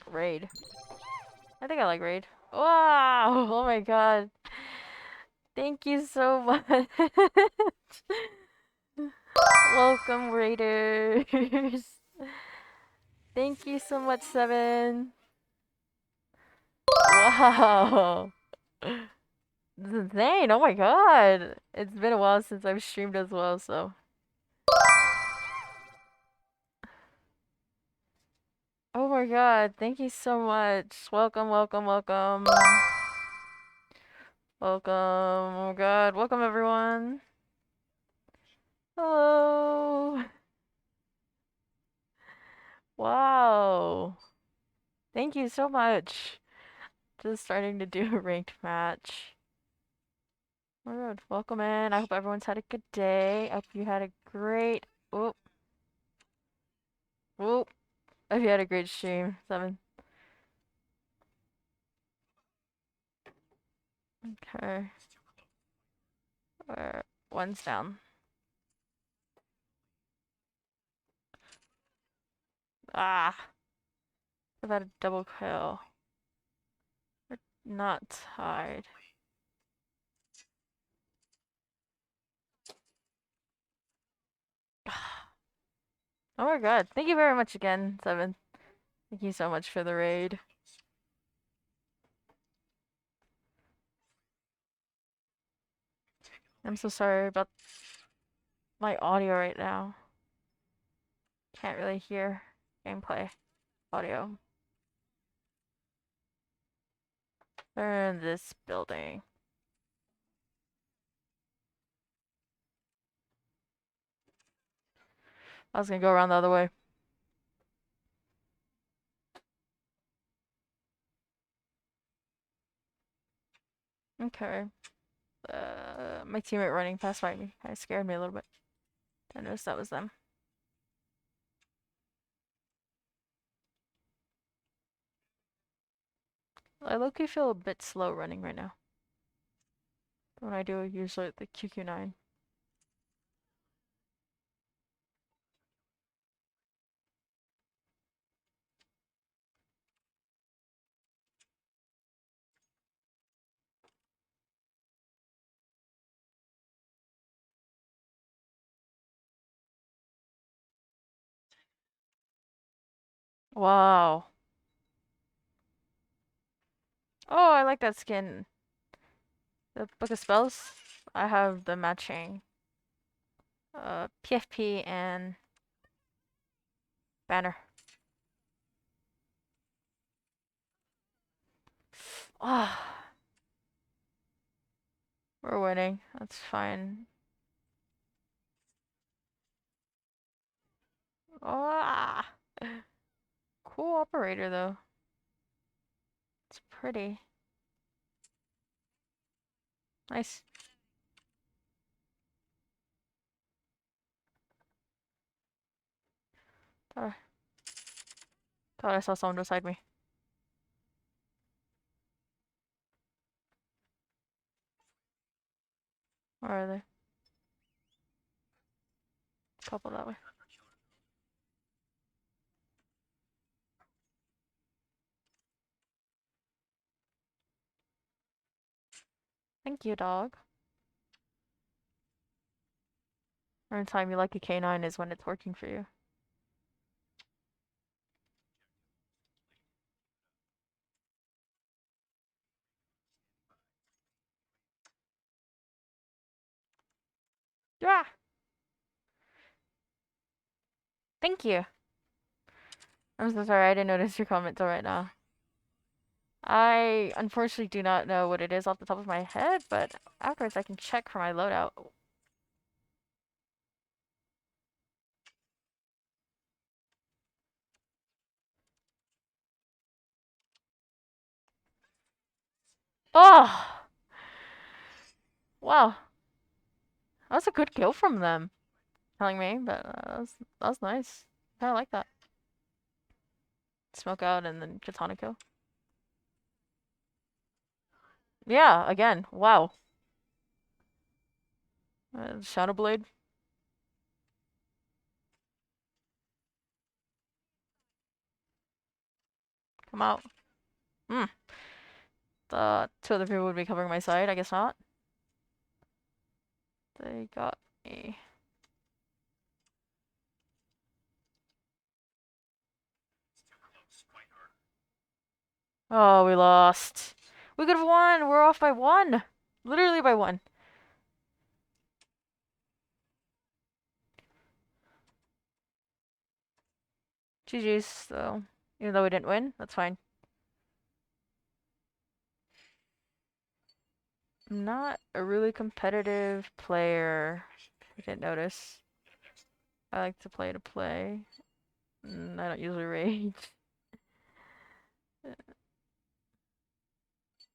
Raid. I think I like raid. Wow! Oh my god. Thank you so much. Welcome, raiders. Thank you so much, Seven. Wow. Zane, oh my god. It's been a while since I've streamed as well, so. Oh my god, thank you so much. Welcome, welcome, welcome. Welcome. Oh god, welcome everyone. Hello. Wow. Thank you so much. Just starting to do a ranked match. Oh my god, welcome in. I hope everyone's had a good day. I hope you had a great. Oh. Oh. I hope you had a great stream, Seven. Okay. One's down. Ah. I've had a double kill. We're not tied. Oh my god. Thank you very much again, Seven. Thank you so much for the raid. I'm so sorry about my audio right now. Can't really hear gameplay audio. They're in this building. I was gonna go around the other way. Okay. My teammate running past by me kind of scared me a little bit. I noticed that was them. I low-key feel a bit slow running right now. When I do usually the QQ9. Wow. Oh, I like that skin. The Book of Spells. I have the matching PFP and banner. Ah, we're winning. That's fine. Ah, cool operator though. It's pretty. Nice. Thought I saw someone beside me. Where are they? Couple that way. Thank you, dog. Every time you like a canine is when it's working for you. Yeah. Thank you. I'm so sorry, I didn't notice your comment till right now. I unfortunately do not know what it is off the top of my head, but afterwards I can check for my loadout. Oh! Wow. That was a good kill from them. Telling me, but that was nice. Kinda like that. Smoke out and then katana kill. Yeah, again. Wow. Shadow Blade. Come out. Hmm. The two other people would be covering my side. I guess not. They got me. Oh, we lost. We could have won. We're off by one. Literally by one. GG's, though. Even though we didn't win, that's fine. I'm not a really competitive player. I didn't notice. I like to play. I don't usually rage.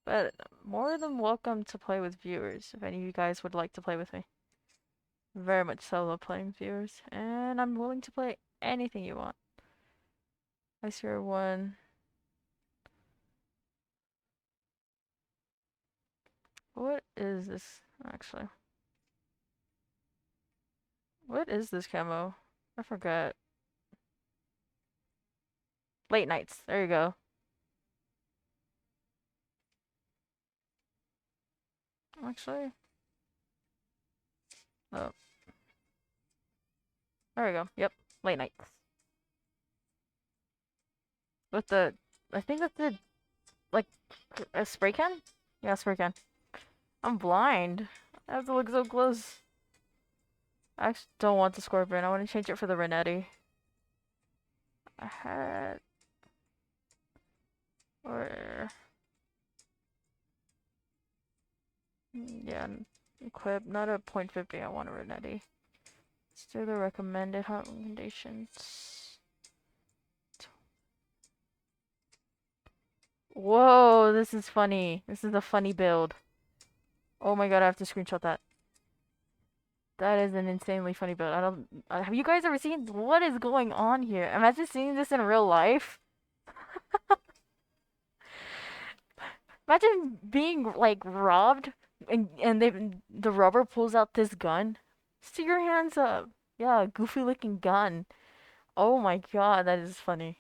But more than welcome to play with viewers if any of you guys would like to play with me. Very much solo playing with viewers. And I'm willing to play anything you want. I see one. What is this actually? What is this camo? I forgot. Late nights. There you go. Actually. Oh. There we go. Yep. Late nights. With the, I think that's the, like, a spray can? Yeah, spray can. I'm blind. I have to look so close. I actually don't want the scorpion. I want to change it for the Renetti. I had... Or... Yeah, equip. Not a .50. I want a Renetti. Let's do the recommended hunt recommendations. Whoa, this is funny. This is a funny build. Oh my god, I have to screenshot that. That is an insanely funny build. I don't... have you guys ever seen... What is going on here? Imagine seeing this in real life. Imagine being, like, robbed and the robber pulls out this gun. Stick your hands up. Yeah, goofy looking gun. Oh my god, that is funny.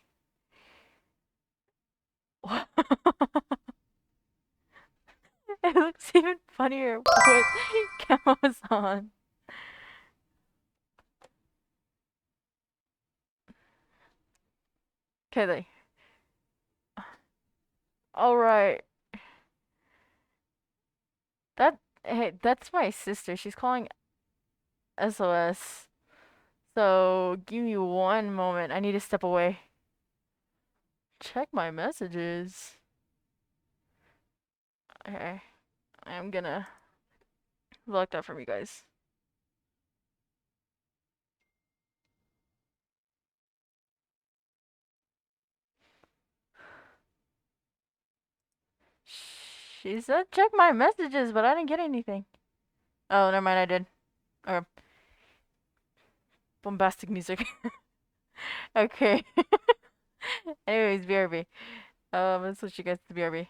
It looks even funnier with camos on. Okay, they. Alright. Hey, that's my sister. She's calling SOS. So, give me one moment. I need to step away. Check my messages. Okay. I'm gonna block that from you guys. She said check my messages, but I didn't get anything. Oh, never mind, I did. Or bombastic music. Okay. Anyways, BRB. Let's switch you guys to BRB.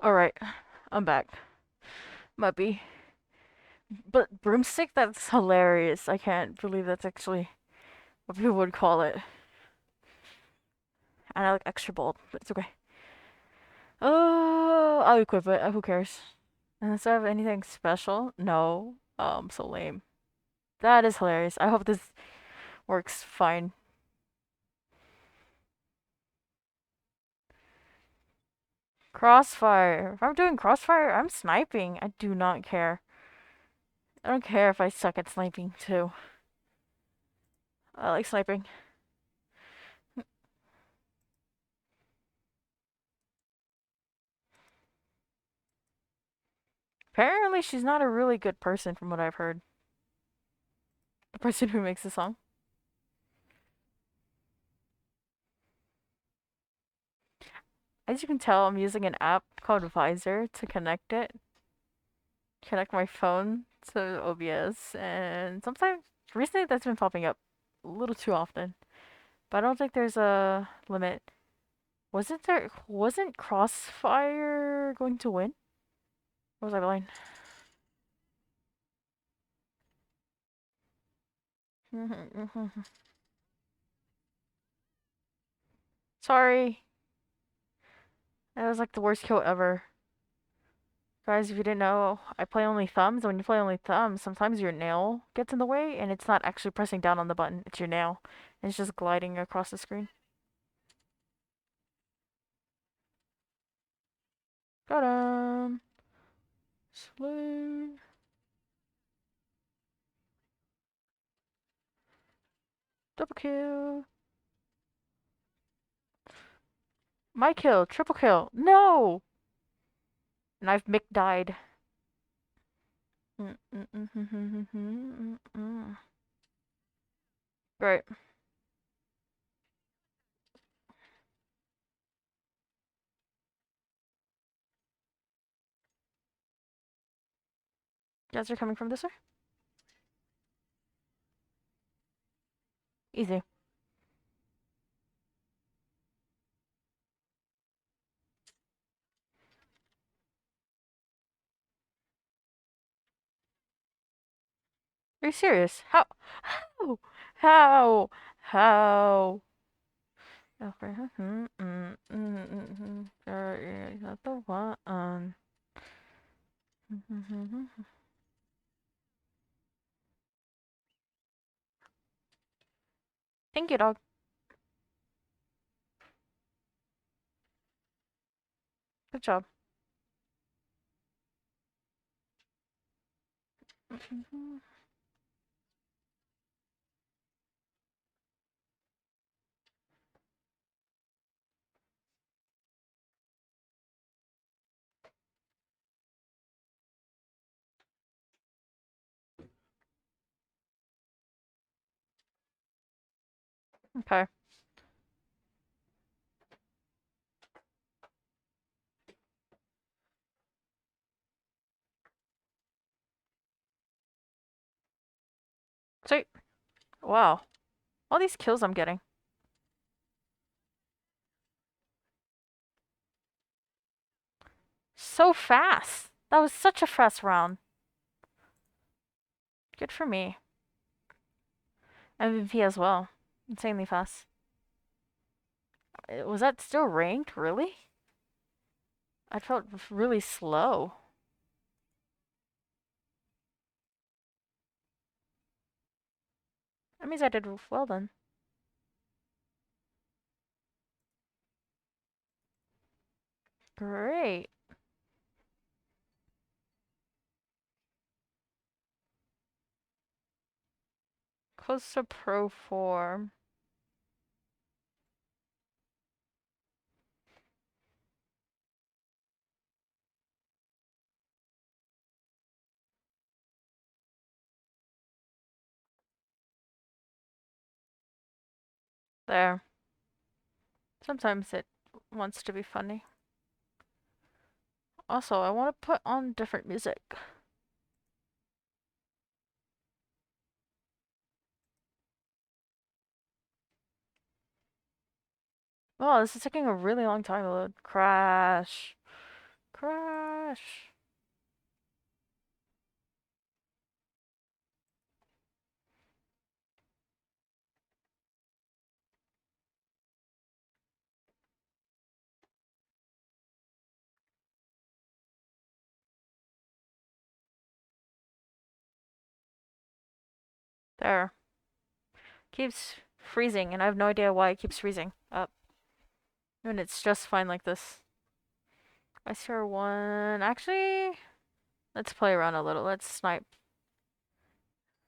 Alright, I'm back. Muppy. But broomstick, that's hilarious. I can't believe that's actually what people would call it. And I look extra bold, but it's okay. Oh, I'll equip it. Who cares? Unless I have anything special? No. So lame. That is hilarious. I hope this works fine. Crossfire. If I'm doing crossfire, I'm sniping. I do not care. I don't care if I suck at sniping too. I like sniping. Apparently, she's not a really good person from what I've heard. The person who makes the song. As you can tell, I'm using an app called Visor to connect it. Connect my phone to OBS, and sometimes, recently that's been popping up a little too often. But I don't think there's a limit. Wasn't Crossfire going to win? Or was I blind? Sorry. That was like the worst kill ever. Guys, if you didn't know, I play only thumbs. When you play only thumbs, sometimes your nail gets in the way and it's not actually pressing down on the button. It's your nail. And it's just gliding across the screen. Got him. Slay. Double kill. My kill. Triple kill. No! And I've Mick died. Right. You guys are coming from this way? Easy. Are you serious? How? How? How? How? Okay. Not the one. Thank you, dog. Good job. Okay. Sweet. Wow. All these kills I'm getting. So fast. That was such a fast round. Good for me. MVP as well. Insanely fast. Was that still ranked? Really? I felt really slow. That means I did well then. Great. Close to pro form. There. Sometimes it wants to be funny. Also, I want to put on different music. Oh, this is taking a really long time to load. Crash. Crash. There. Keeps freezing, and I have no idea why it keeps freezing up. And it's just fine like this. I hear one. Actually, let's play around a little. Let's snipe.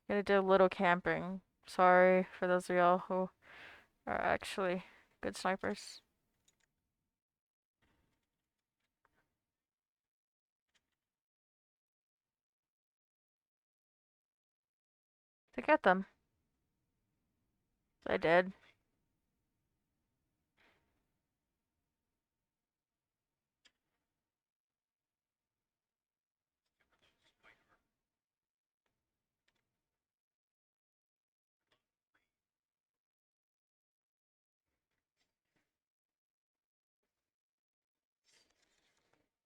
Gonna do a little camping. Sorry for those of y'all who are actually good snipers. To get them. I did.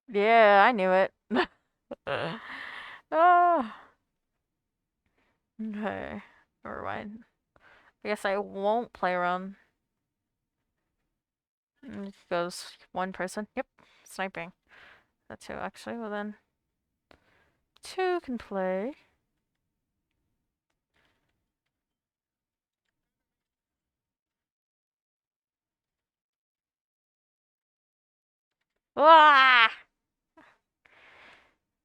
Yeah, I knew it. Oh. Okay. Never mind. I guess I won't play around. It goes one person. Yep. Sniping. That's two actually. Well then. Two can play. Ah!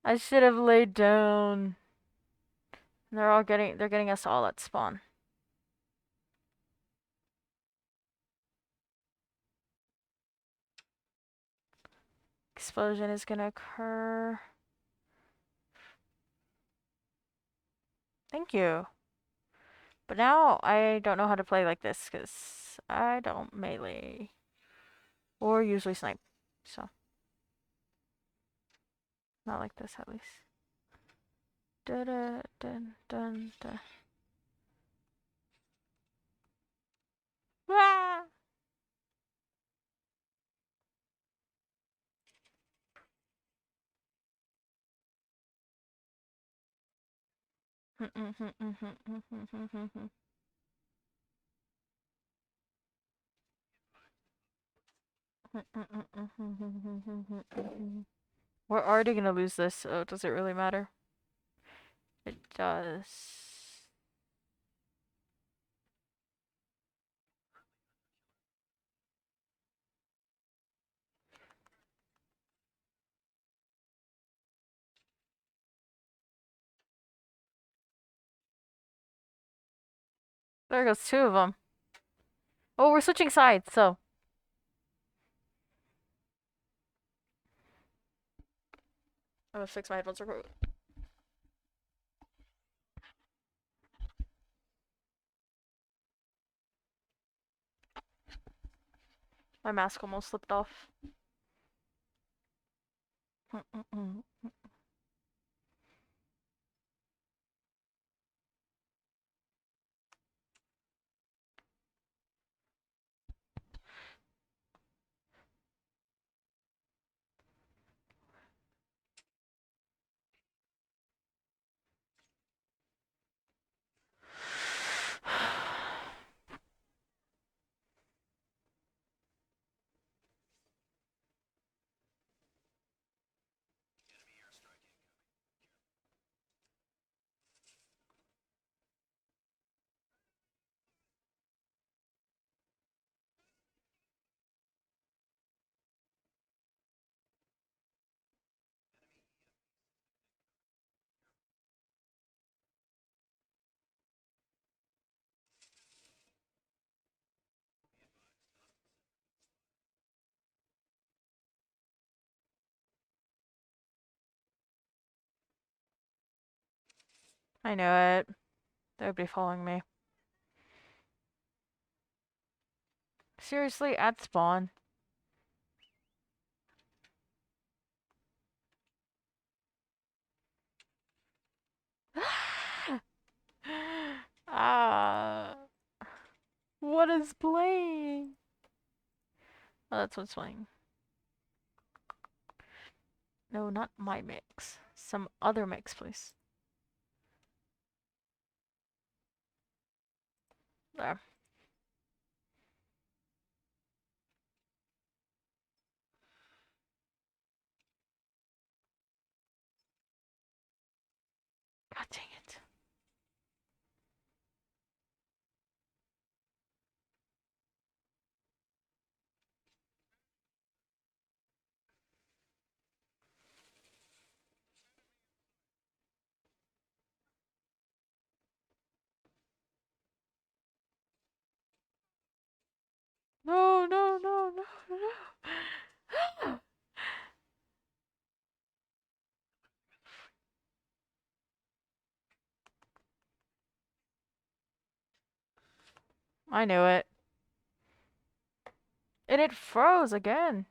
I should have laid down. They're getting us all at spawn. explosion is gonna occur. Thank you. But now I don't know how to play like this because I don't melee or usually snipe. So, not like this at least. Da da dun dun da. Ah! We're already gonna lose this, so does it really matter? It does. There goes two of them. Oh, we're switching sides, so. I'm gonna fix my headphones real quick. My mask almost slipped off. I know it. They would be following me. Seriously, at spawn. Ah. What is playing? Oh, that's what's playing. No, not my mix. Some other mix, please. There. God dang it. No, no, no, no, no. I knew it. And it froze again.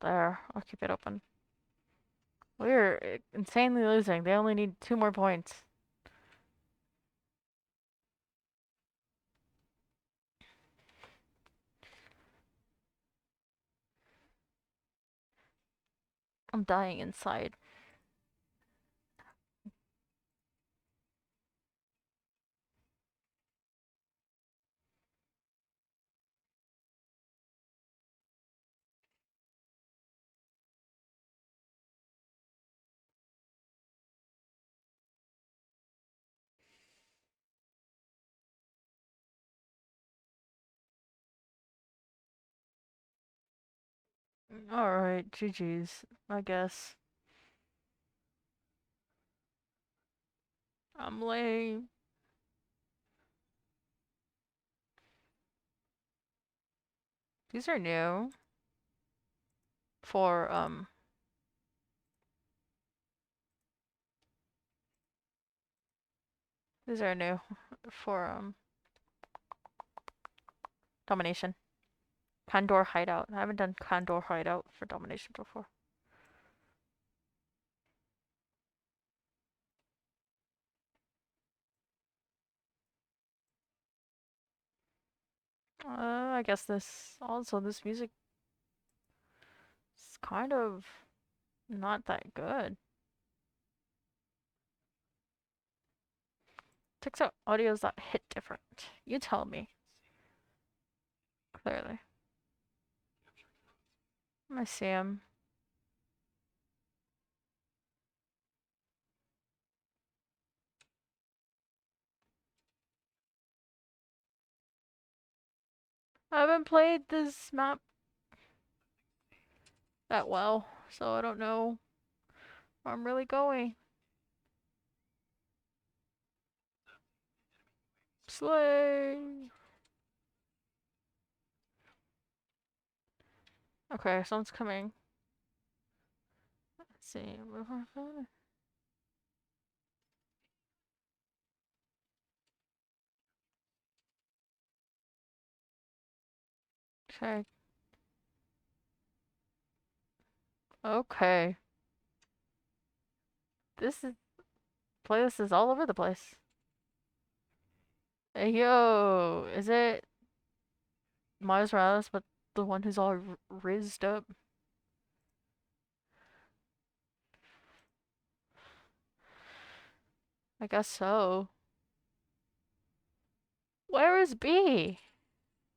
There, I'll keep it open. We're insanely losing. They only need 2 more points. I'm dying inside. Alright, GG's, I guess. I'm lame. These are new for these are new for domination. Condor hideout. I haven't done Condor hideout for domination before. I guess this music is kind of not that good. TikTok audios that hit different. You tell me. Clearly. I see him. I haven't played this map that well, so I don't know where I'm really going. Slay! Okay, someone's coming. Let's see. Okay. Okay. This is playlist is all over the place. Hey, yo, is it Miles Morales, but the one who's all rizzed up? I guess so. Where is B?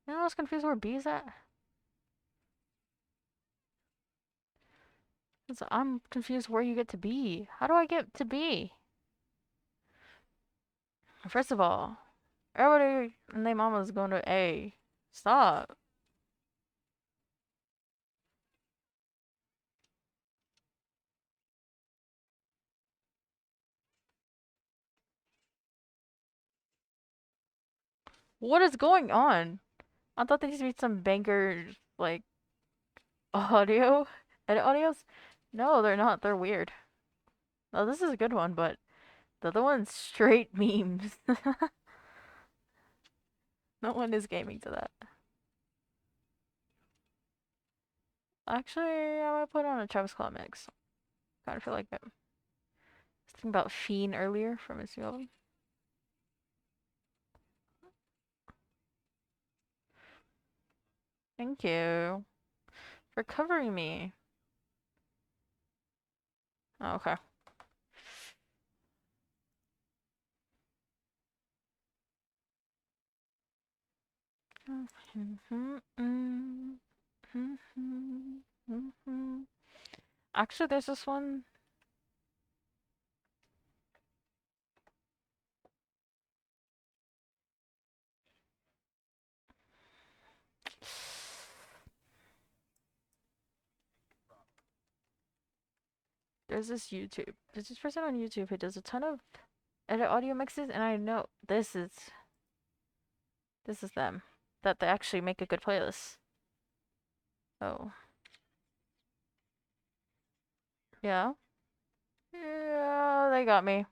You know, I was confused where B's at. 'Cause I'm confused where you get to B. How do I get to B? First of all, everybody and their mama's going to A. Stop. What is going on? I thought there used to be some banger, like, audio. Edit audios? No, they're not. They're weird. No, this is a good one, but the other one's straight memes. No one is gaming to that. Actually, I might put on a Travis Scott mix. Kinda feel like it. I was thinking about Fiend earlier from his new album. Thank you for covering me. Oh, okay. Actually, there's this one. There's this person on YouTube who does a ton of edit audio mixes, and I know this is them. That they actually make a good playlist. Oh. Yeah? Yeah, they got me.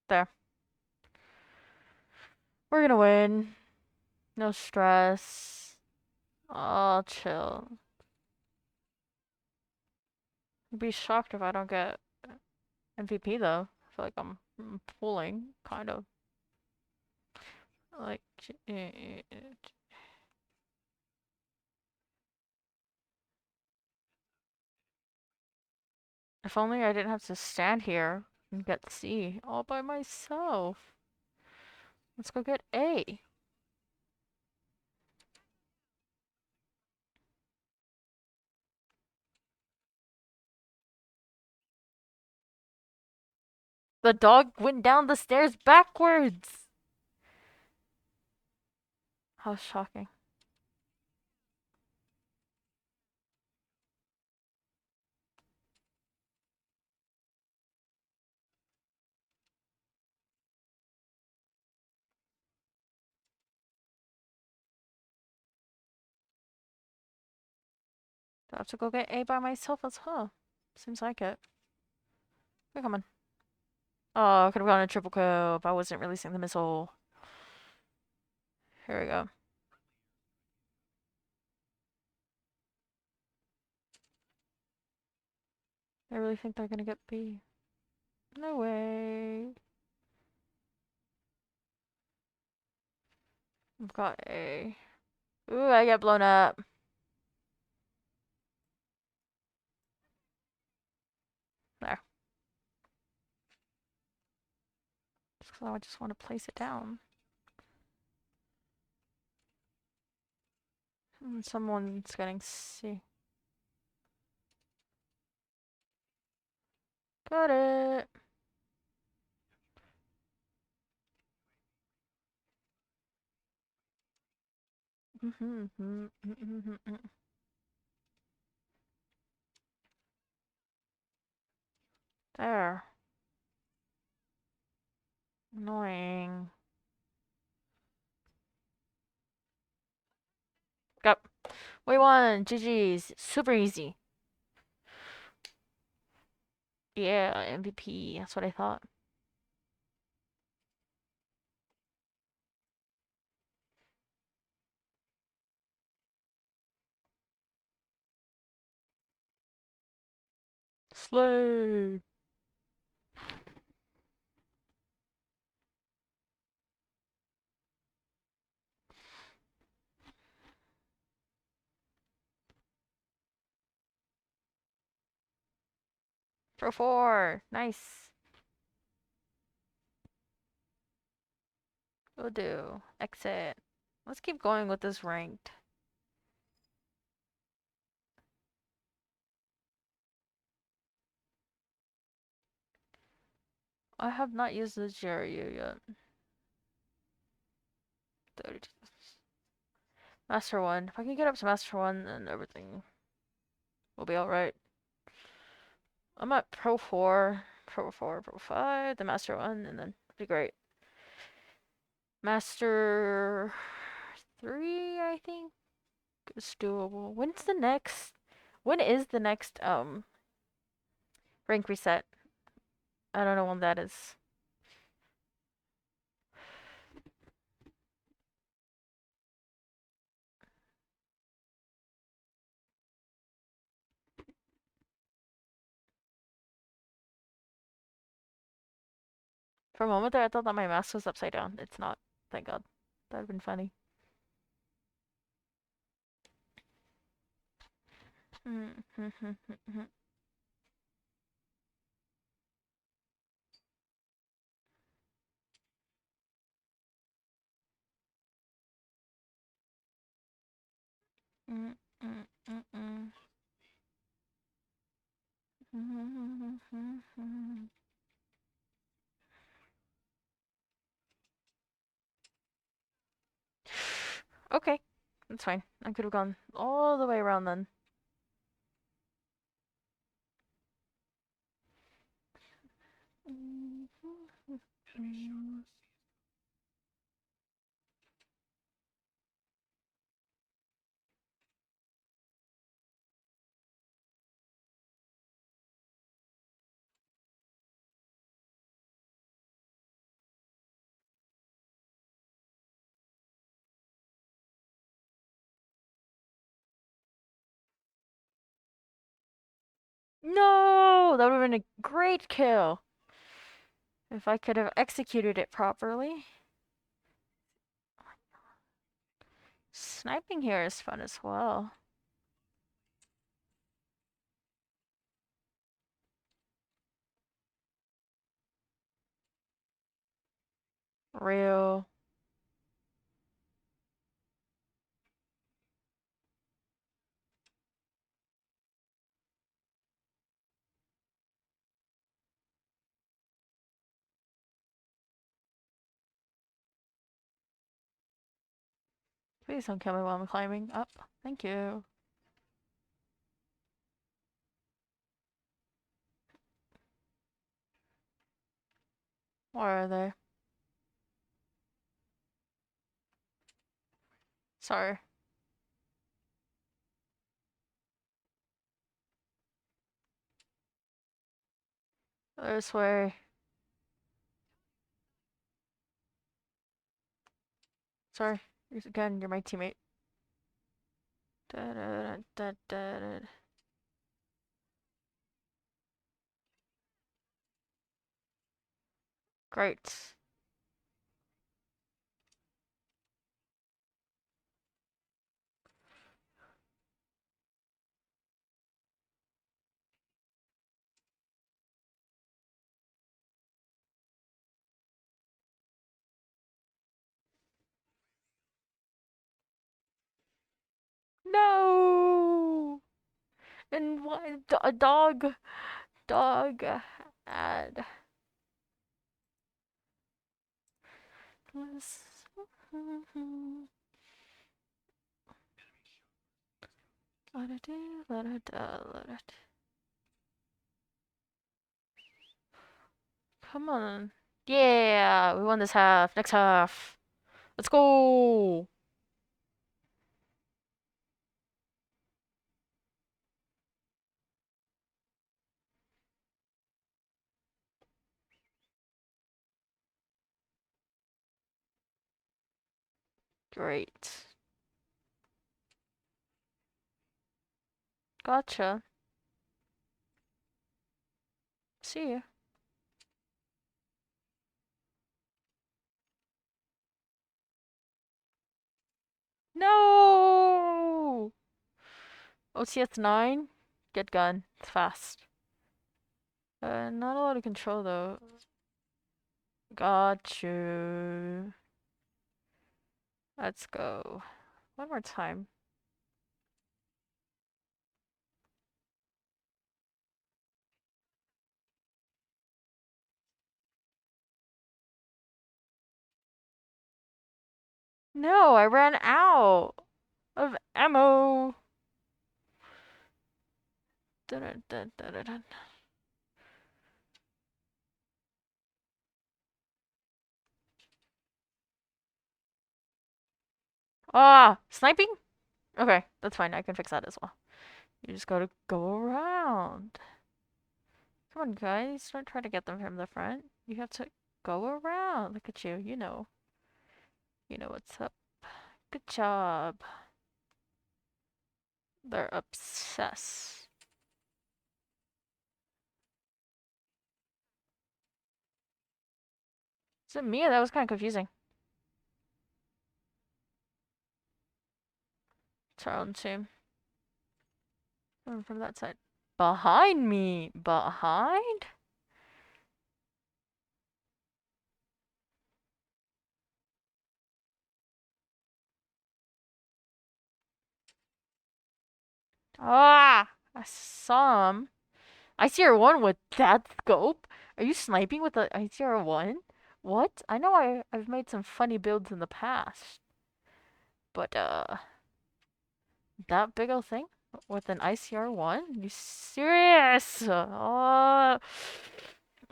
There. We're gonna win. No stress. I'll chill. I'd be shocked if I don't get MVP though. I feel like I'm pulling, kind of. Like, if only I didn't have to stand here and get C all by myself. Let's go get A. The dog went down the stairs backwards. How shocking. I have to go get A by myself as well. Seems like it. Okay, come on. Oh, I could have gone a triple kill if I wasn't releasing the missile. Here we go. I really think they're gonna get B. No way. I've got A. Ooh, I get blown up. There. So I just want to place it down. Someone's getting C. Got it. There. Annoying. Go. We won. GG's. Super easy. Yeah, MVP. That's what I thought. Slay. Pro 4. Nice. Will do. Exit. Let's keep going with this ranked. I have not used the Jerry yet. 32. Master 1. If I can get up to Master 1, then everything will be alright. I'm at Pro 4, Pro 4, Pro 5, the Master 1, and then it'll be great. Master 3, I think, is doable. When is the next, rank reset? I don't know when that is. For a moment there, I thought that my mask was upside down. It's not. Thank God. That'd have been funny. Okay, that's fine. I could have gone all the way around then. No! That would have been a great kill. If I could have executed it properly. Sniping here is fun as well. Real. Please don't kill me while I'm climbing up. Thank you. Where are they? Sorry. This way. Sorry. Again, you're my teammate. Da, da, da, da, da. Great. No! And what? A dog. Dog. Ad. Come on. Yeah, we won this half. Next half. Let's go. Great. Gotcha. See you. No! OCS 9? Good gun. It's fast. Not a lot of control though. Got you. Let's go. One more time. No, I ran out of ammo. Dun, dun, dun, dun, dun. Ah, sniping? Okay, that's fine. I can fix that as well. You just gotta go around. Come on, guys. Don't try to get them from the front. You have to go around. Look at you. You know. You know what's up. Good job. They're obsessed. Is it me? That was kind of confusing. It's our own team. From that side. Behind me! Behind? Ah! I saw him. ICR-1 with that scope? Are you sniping with the ICR-1? What? I know I've made some funny builds in the past. But, that big old thing? With an ICR-1? You serious? Oh,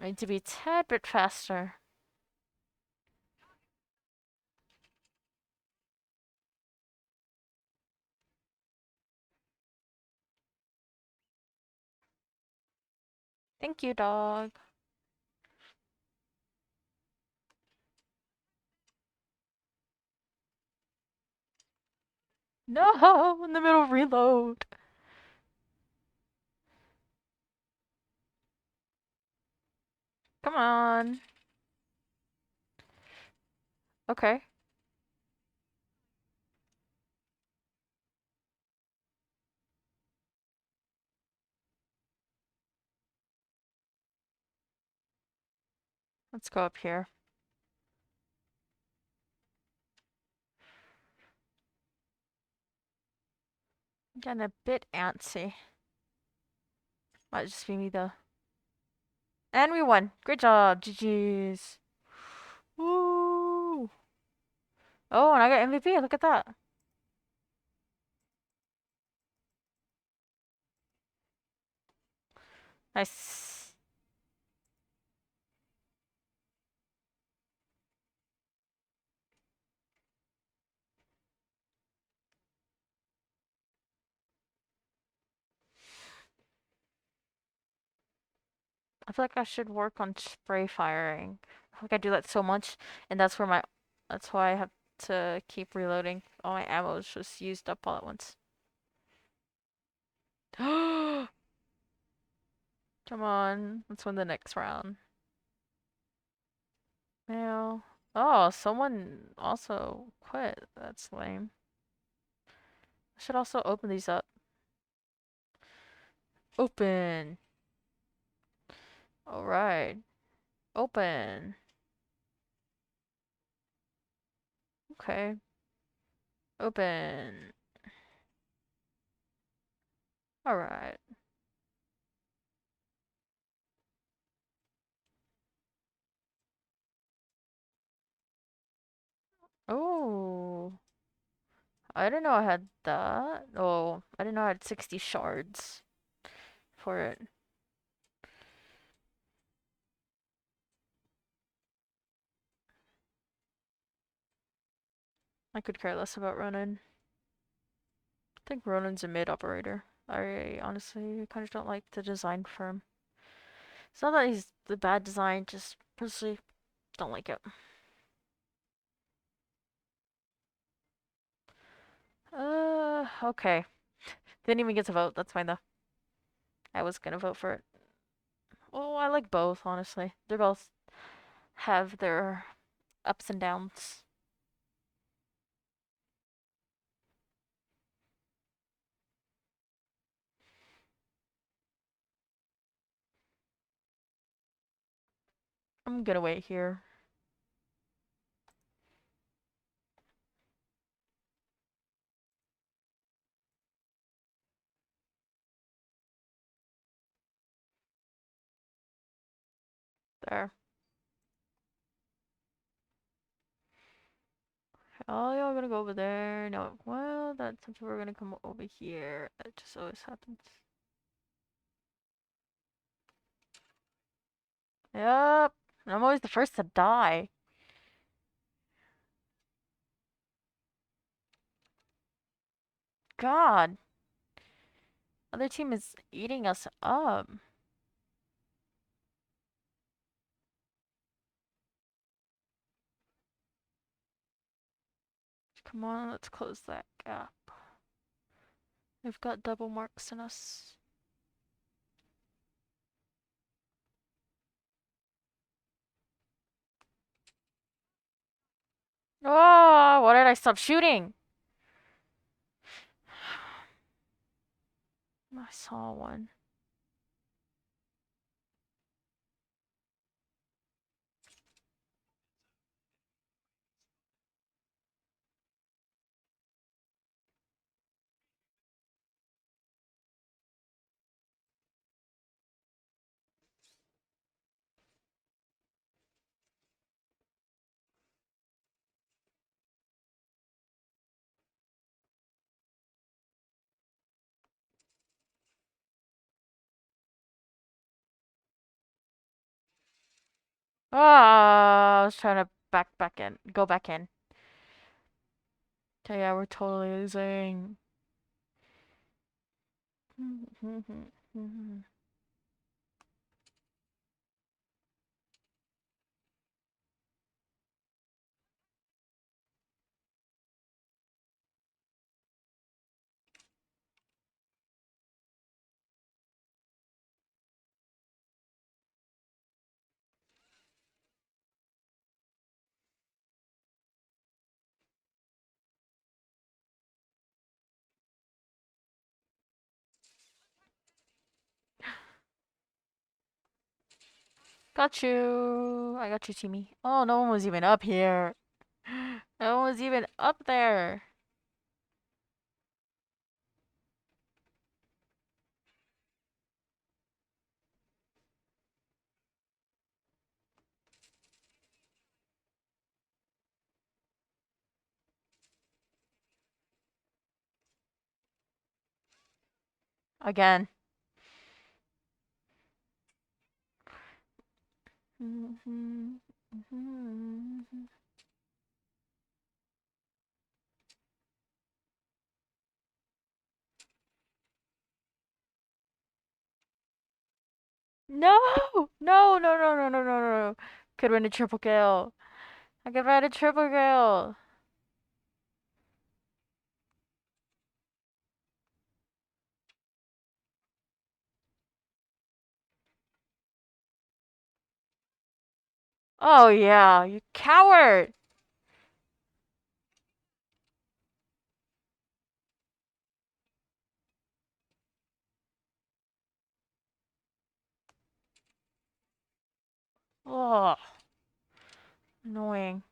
I need to be a tad bit faster. Thank you, dog. No! In the middle of reload. Come on. Okay. Let's go up here. I'm getting a bit antsy. Might just be me though. And we won. Great job. GG's. Woo! Oh, and I got MVP. Look at that. Nice. I feel like I should work on spray firing. I feel like I do that so much, and that's why I have to keep reloading. All my ammo is just used up all at once. Come on, let's win the next round. Now, oh, someone also quit. That's lame. I should also open these up. Open. All right. Open. Okay. Open. All right. Oh, I didn't know I had that. Oh, I didn't know I had 60 shards for it. I could care less about Ronan. I think Ronan's a mid operator. I honestly kind of don't like the design for him. It's not that he's the bad design, just personally don't like it. Okay. Didn't even get to vote. That's fine though. I was gonna vote for it. Oh, I like both, honestly. They both have their ups and downs. I'm gonna wait here. There. Oh, y'all gonna go over there? No. Well, that's some people are gonna come over here. That just always happens. Yep. I'm always the first to die. God. Other team is eating us up. Come on, let's close that gap. We've got double marks in us. Oh, why did I stop shooting? I saw one. Ah, I was trying to back in. Go back in. Okay, yeah, we're totally losing. Got you. I got you, Timmy. Oh, no one was even up here. No one was even up there. Again. No! No, no, no, no, no, no, no. Could win a triple kill. I could win a triple kill. Oh yeah, you coward! Oh, annoying.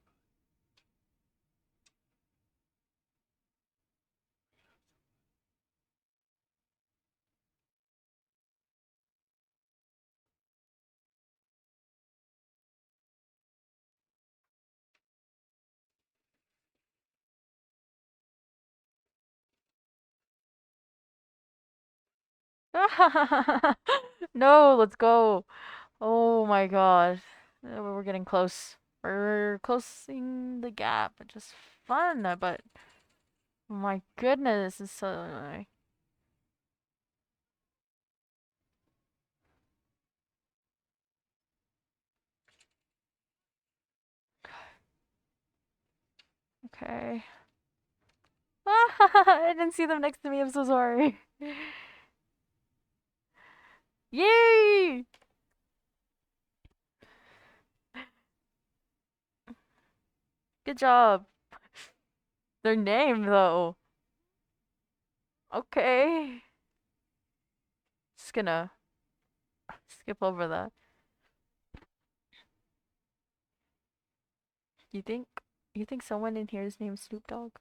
No, let's go. Oh my god. We're getting close. We're closing the gap. It's just fun, but my goodness, it's so annoying. Okay. I didn't see them next to me. I'm so sorry. Yay! Good job. Their name, though. Okay. Just gonna skip over that. You think you think someone in here is named Snoop Dogg?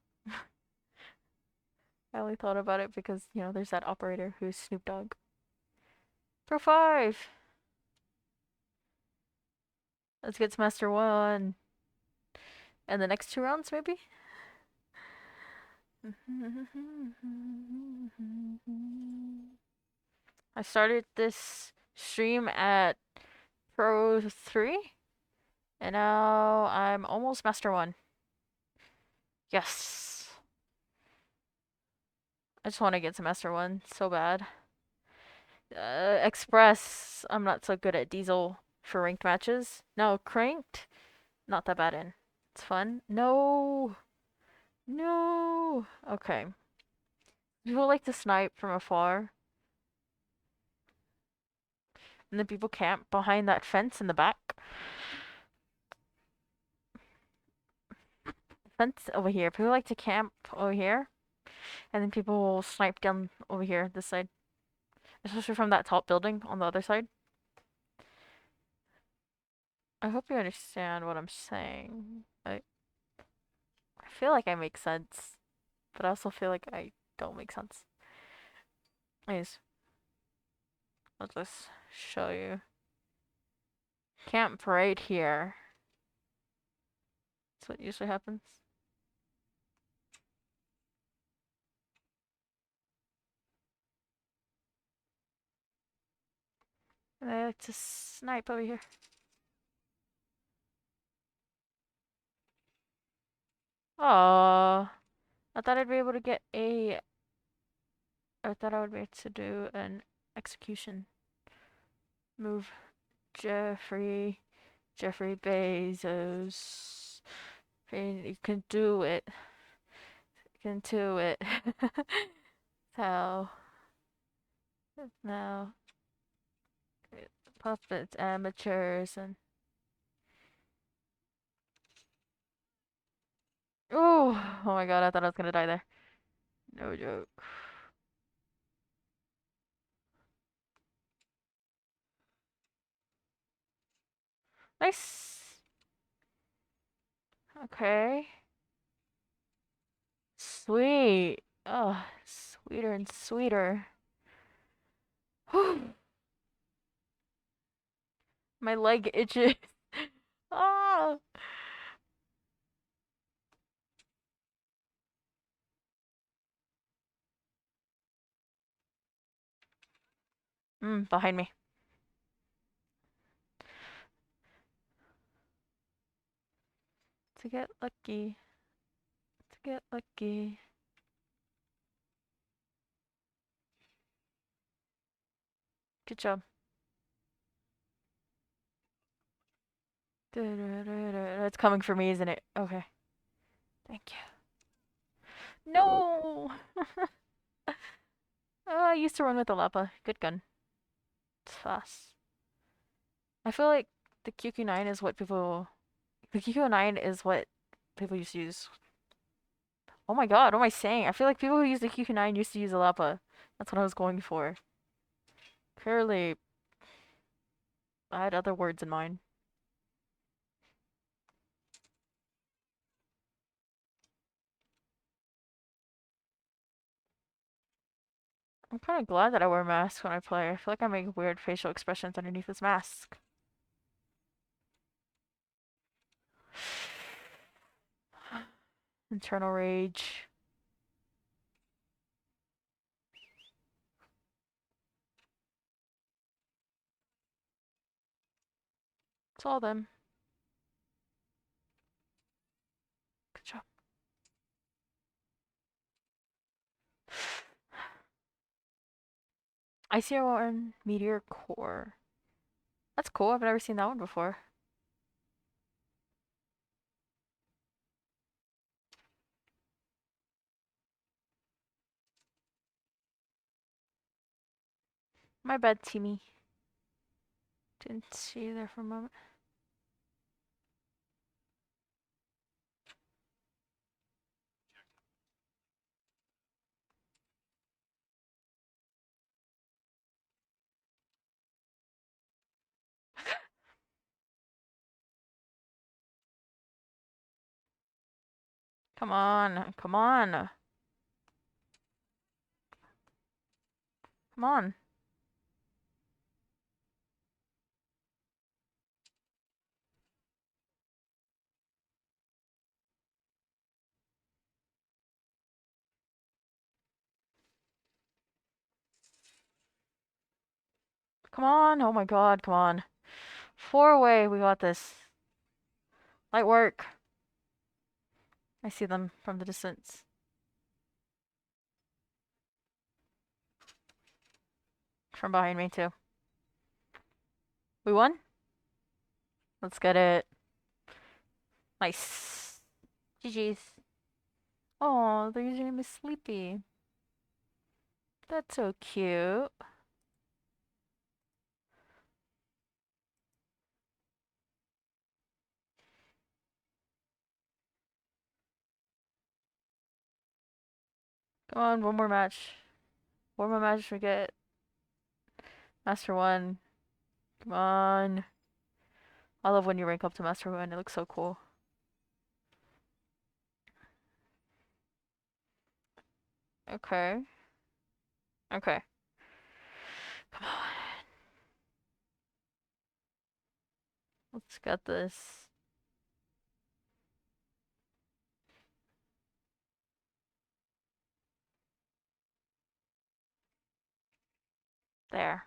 I only thought about it because, there's that operator who's Snoop Dogg. Pro 5! Let's get to Master 1. And the next 2 rounds, maybe? I started this stream at Pro 3, and now I'm almost Master 1. Yes! I just want to get to Master 1 so bad. Express, I'm not so good at Diesel for ranked matches. No, Cranked, not that bad in. It's fun. No! No! Okay. People like to snipe from afar, and then people camp behind that fence in the back. Fence over here. People like to camp over here, and then people will snipe down over here, this side. Especially from that top building on the other side. I hope you understand what I'm saying. I feel like I make sense, but I also feel like I don't make sense. Anyways, I'll just show you. Camp right here. That's what usually happens. And I like to snipe over here. Oh, I thought I'd be able to get a. I thought I would be able to do an execution move. Jeffrey Bezos. You can do it. You can do it. How? Now, puppets, amateurs, and. Oh, oh my god, I thought I was gonna die there. No joke. Nice. Okay. Sweet. Oh, sweeter and sweeter. Whew. My leg itches. Oh. Behind me. To get lucky. To get lucky. Good job. It's coming for me, isn't it? Okay. Thank you. No! I used to run with the Lapa. Good gun. It's fast. I feel like the QQ9 is what people... The QQ9 is what people used to use. Oh my god, what am I saying? I feel like people who use the QQ9 used to use the Lapa. That's what I was going for. Clearly, I had other words in mind. I'm kind of glad that I wear masks when I play. I feel like I make weird facial expressions underneath this mask. Internal rage. It's all them. Good job. ICR1 Meteor Core. That's cool. I've never seen that one before. My bad, Timmy. Didn't see you there for a moment. Come on. Come on. Come on. Come on. Oh my god. Come on. 4 away. We got this. Light work. I see them from the distance. From behind me, too. We won? Let's get it. Nice. GG's. Oh, their username is Sleepy. That's so cute. Come on, one more match. One more match, we get Master 1. Come on. I love when you rank up to Master 1. It looks so cool. Okay. Okay. Come on. Let's get this. There.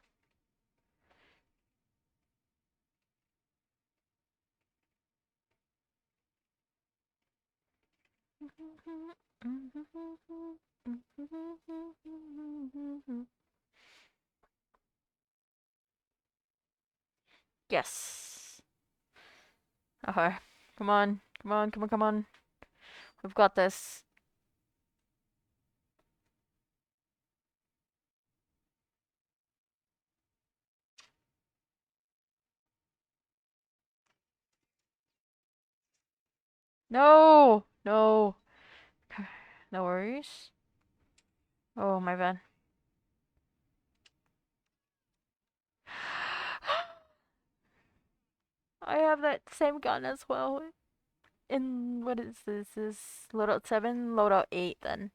Yes. Okay. Come on. Come on, come on, come on. We've got this. No! No. No worries. Oh, my bad. I have that same gun as well. In what is this? Is loadout 7? Loadout 8 then.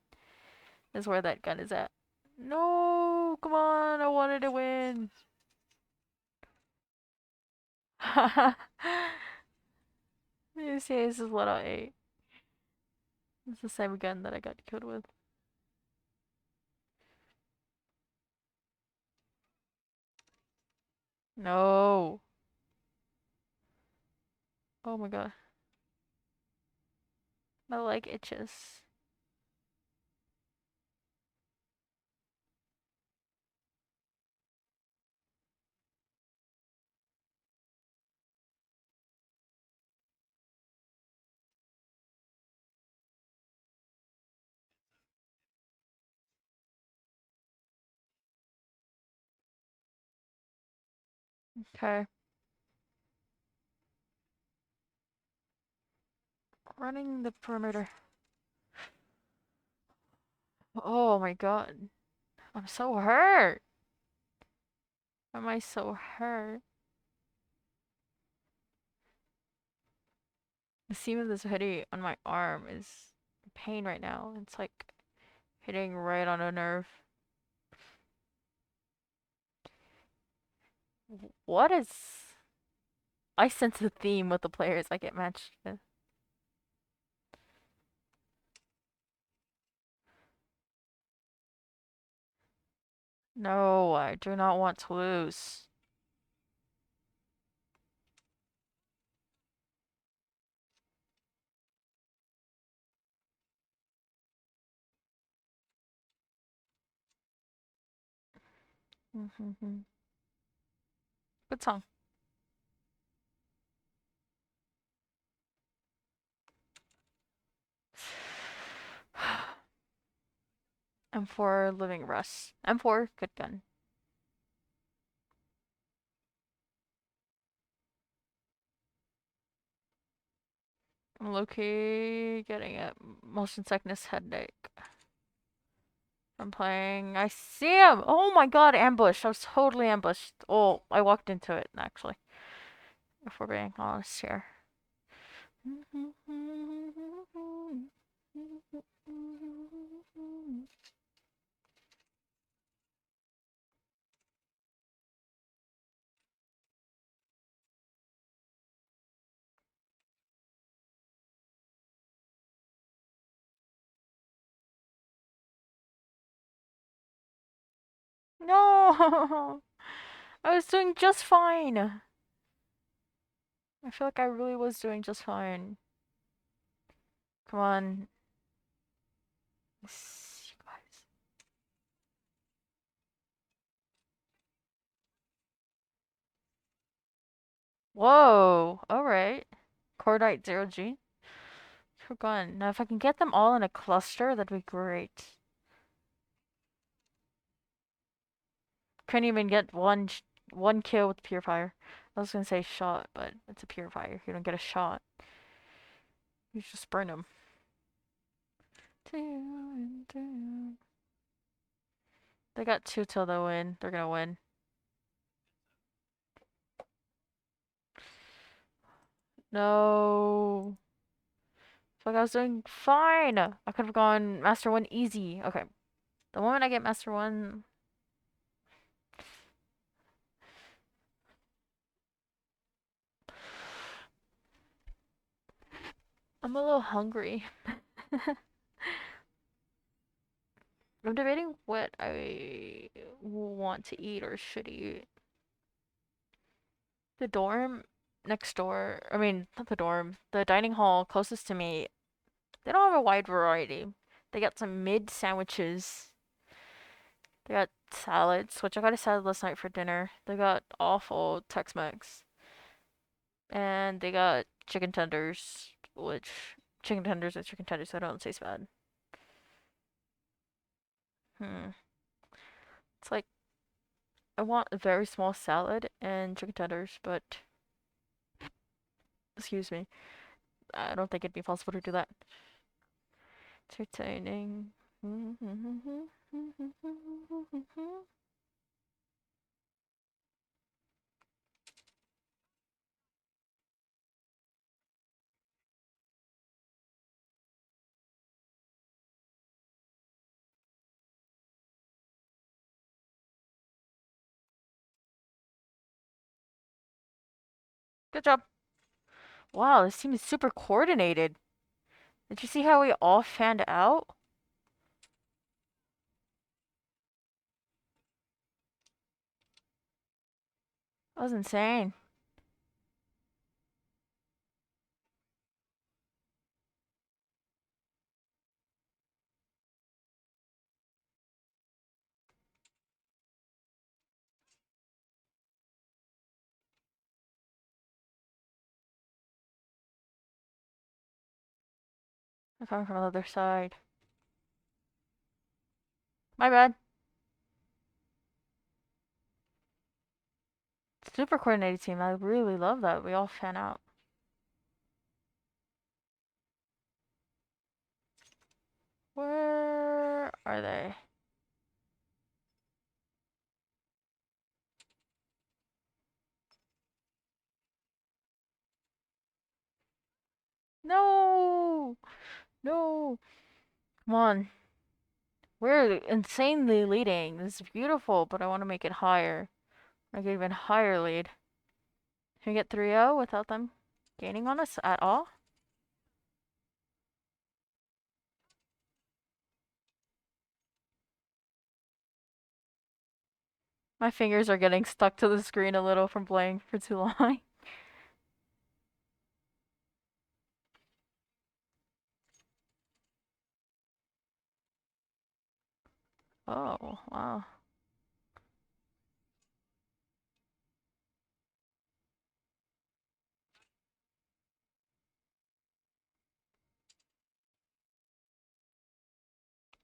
Is where that gun is at. No! Come on! I wanted to win! You see, this is loadout 8. It's the same gun that I got killed with. No! Oh my god. My leg itches. Okay. Running the perimeter. Oh my god. I'm so hurt. Why am I so hurt? The seam of this hoodie on my arm is pain right now. It's like hitting right on a nerve. What is... I sense a theme with the players I get matched with. No, I do not want to lose. Good song. M4 Living Rust. M4, good gun. I'm low-key getting a motion sickness headache from playing. I see him! Oh my god, ambush. I was totally ambushed. Oh, I walked into it, actually. If we're being honest here. No! I was doing just fine. I feel like I really was doing just fine. Come on. Yes, you guys. Whoa! Alright. Cordite 0G. Good gun. Now if I can get them all in a cluster, that'd be great. Couldn't even get one kill with purifier. I was gonna say shot, but it's a purifier. You don't get a shot. You just burn them. They got two till they win. They're gonna win. No. Fuck, I was doing fine. I could have gone Master 1 easy. Okay. The moment I get Master 1... I'm a little hungry. I'm debating what I want to eat or should eat. The dorm next door, I mean, not the dorm, the dining hall closest to me, they don't have a wide variety. They got some mid sandwiches. They got salads, which I got a salad last night for dinner. They got awful Tex-Mex. And they got chicken tenders, which chicken tenders are chicken tenders, so I don't taste bad. It's like I want a very small salad and chicken tenders, but excuse me, I don't think it'd be possible to do that. Entertaining. Good job. Wow, this team is super coordinated. Did you see how we all fanned out? That was insane. They're coming from the other side. My bad. Super coordinated team. I really love that. We all fan out. Where are they? No! No! Come on. We're insanely leading. This is beautiful, but I want to make it higher. Like an even higher lead. Can we get 3-0 without them gaining on us at all? My fingers are getting stuck to the screen a little from playing for too long. Oh, wow.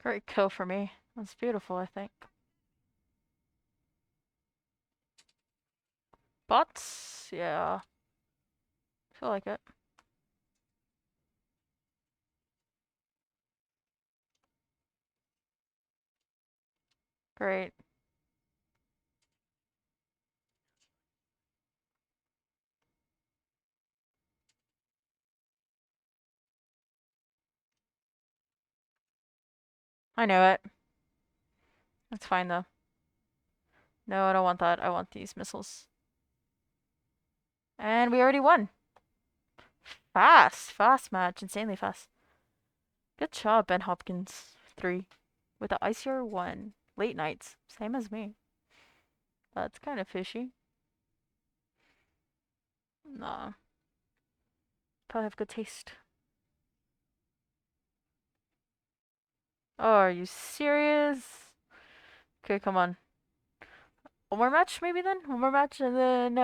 Great kill for me. That's beautiful, I think. Bots? Yeah. Feel like it. Great. I know it. That's fine though. No, I don't want that. I want these missiles. And we already won. Fast. Fast match. Insanely fast. Good job, Ben Hopkins. 3. With the icier 1. Late nights. Same as me. That's kind of fishy. Nah. Probably have good taste. Oh, are you serious? Okay, come on. One more match, maybe then? One more match and then,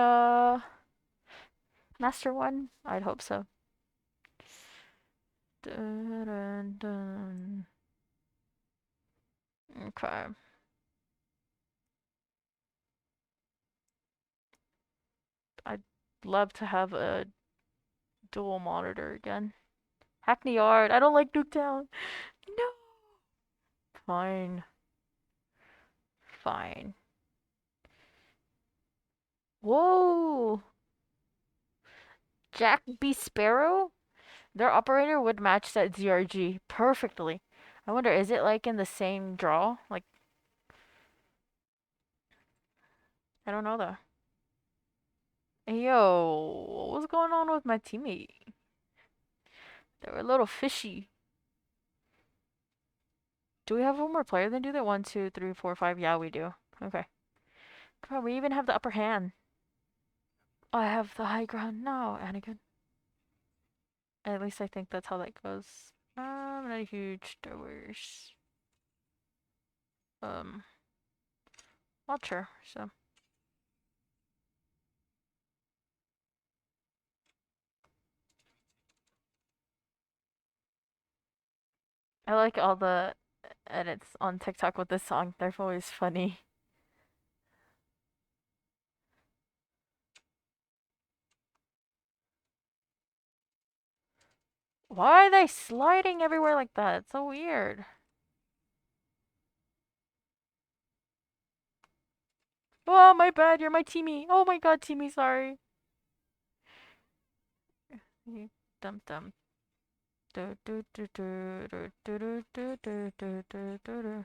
Master 1? I'd hope so. Dun, dun, dun. Okay. I'd love to have a dual monitor again. Hackney Yard. I don't like Nuketown. No. Fine. Fine. Whoa. Jack B. Sparrow? Their operator would match that ZRG perfectly. I wonder, is it like in the same draw? Like, I don't know though. Yo, what was going on with my teammate? They were a little fishy. Do we have one more player than do that? 1, 2, 3, 4, 5. Yeah, we do. Okay. God, we even have the upper hand. I have the high ground now, Anakin. At least I think that's how that goes. Not a huge Star Wars um watcher, so I like all the edits on TikTok with this song. They're always funny. Why are they sliding everywhere like that? It's so weird. Oh, my bad. You're my teammate. Oh my god, teammate, sorry. You dum dum. Do, do, do, do, do, do, do, do, do, do, do, do.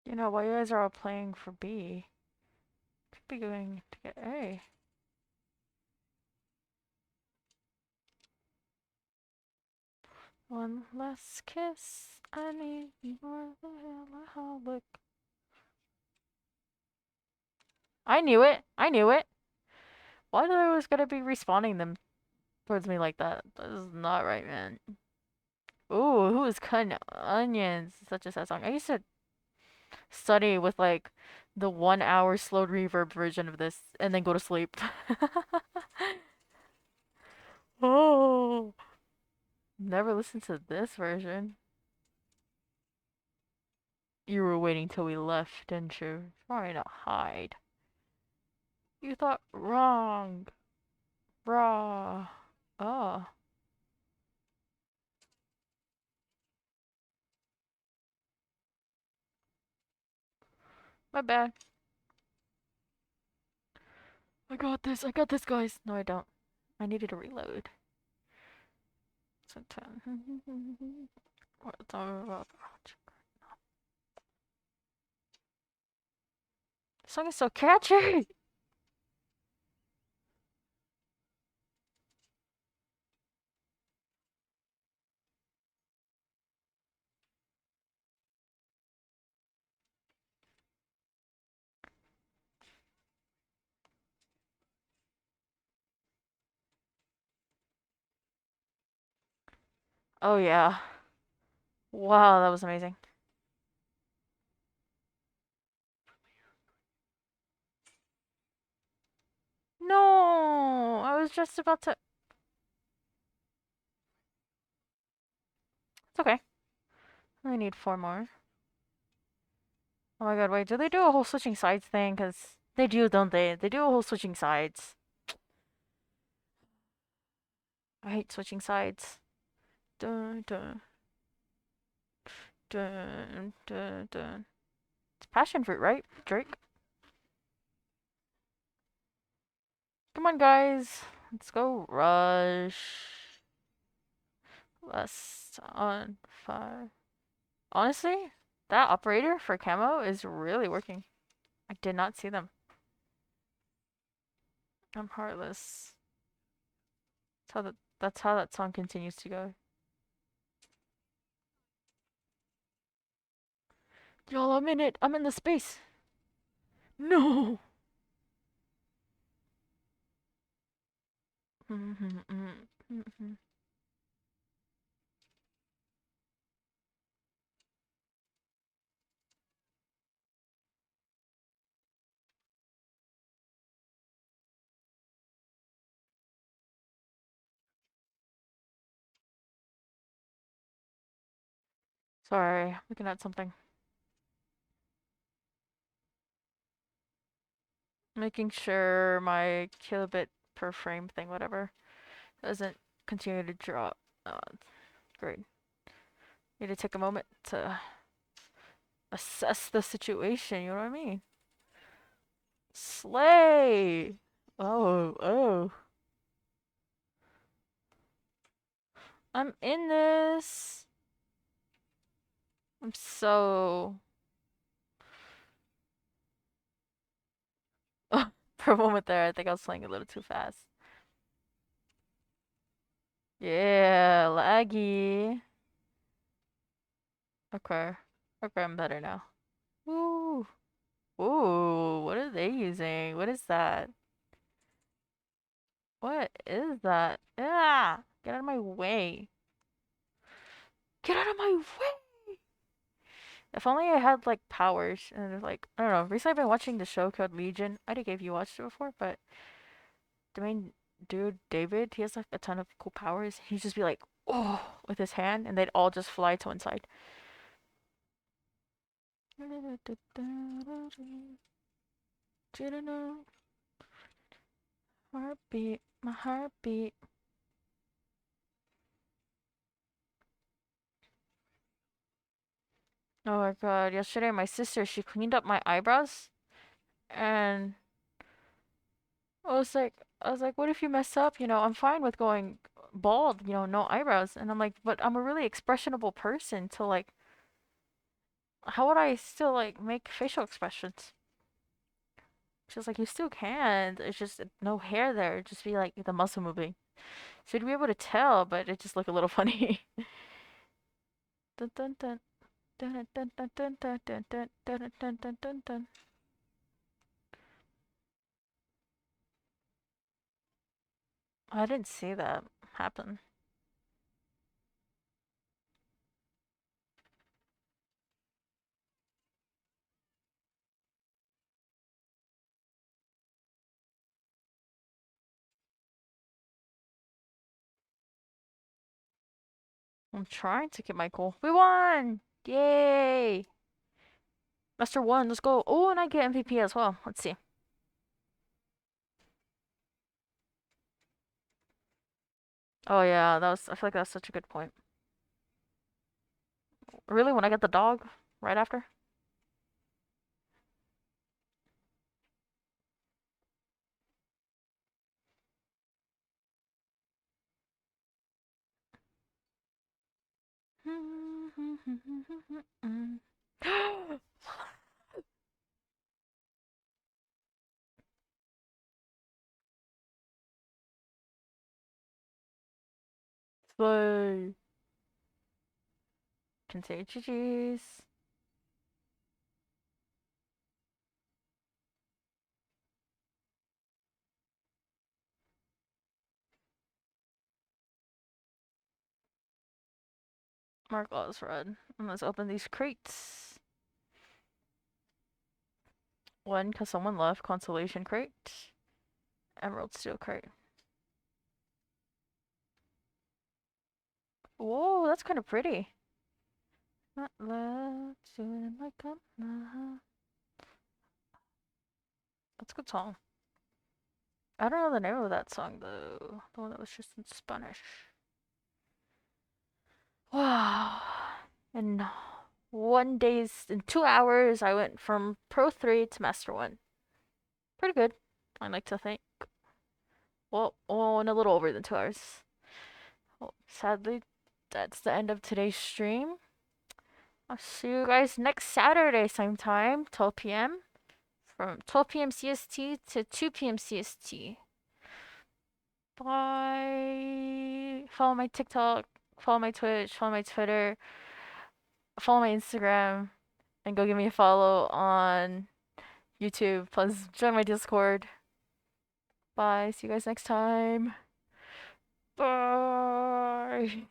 You know, while you guys are all playing for B, could be going to get A. One last kiss. I need more than a look. I knew it. I knew it. Why do I always gotta be respawning them towards me like that? That is not right, man. Ooh, who is cutting onions? Such a sad song. I used to study with like the 1 hour slow reverb version of this and then go to sleep. Oh, never listened to this version. You were waiting till we left, didn't you? Trying to hide. You thought wrong. Raw. Oh, my bad. I got this. I got this, guys. No, I don't. I needed to reload. So 10. What's all about? The song is so catchy. Oh yeah. Wow, that was amazing. No, I was just about to. It's okay. I need 4 more. Oh my god, wait, do they do a whole switching sides thing? Because they do, don't they? They do a whole switching sides. I hate switching sides. Dun, dun, dun, dun, dun. It's passion fruit, right, Drake? Come on, guys. Let's go rush. Less on 5. Honestly, that operator for camo is really working. I did not see them. I'm heartless. That's how that song continues to go. Y'all, I'm in it. I'm in the space. No. Sorry, looking at something. Making sure my kilobit per frame thing, whatever, doesn't continue to drop. Great. Need to take a moment to assess the situation, you know what I mean? Slay! Oh, oh. I'm in this. I'm so. For a moment there, I think I was playing a little too fast. Yeah, laggy. Okay. Okay, I'm better now. Ooh. Ooh, what are they using? What is that? What is that? Ah! Get out of my way. Get out of my way! If only I had like powers and like I don't know. Recently I've been watching the show called Legion. I think if you watched it before, but the main dude, David, he has like a ton of cool powers. He'd just be like, oh, with his hand, and they'd all just fly to one side. Heartbeat, my heartbeat. Oh my god, yesterday my sister, she cleaned up my eyebrows and I was like, what if you mess up? You know, I'm fine with going bald, you know, no eyebrows. And I'm like, but I'm a really expressionable person to like, how would I still like make facial expressions? She's like, you still can. It's just no hair there. It'd just be like the muscle moving. So you'd be able to tell, but it just look a little funny. Dun dun dun dun dun dun dun dun dun dun dun dun dun dun dun. I didn't see that happen. I'm trying to keep my cool. We won! Yay! Master won. Let's go. Oh, and I get MVP as well. Let's see. Oh yeah, that was. I feel like that's such a good point. Really, when I get the dog right after? Slay. Can say GG's. Mark all is red. And let's open these crates. One, because someone left. Consolation crate. Emerald steel crate. Whoa, that's kind of pretty. Not left, doing like I'm not. That's a good song. I don't know the name of that song though. The one that was just in Spanish. Wow. In 1 days, in 2 hours, I went from Pro 3 to Master 1. Pretty good, I like to think. Well, oh, in a little over than 2 hours. Well, sadly, that's the end of today's stream. I'll see you guys next Saturday, same time, 12 p.m. From 12 p.m. CST to 2 p.m. CST. Bye. Follow my TikTok, follow my Twitch, follow my Twitter, follow my Instagram, and go give me a follow on YouTube. Plus, join my Discord. Bye. See you guys next time. Bye.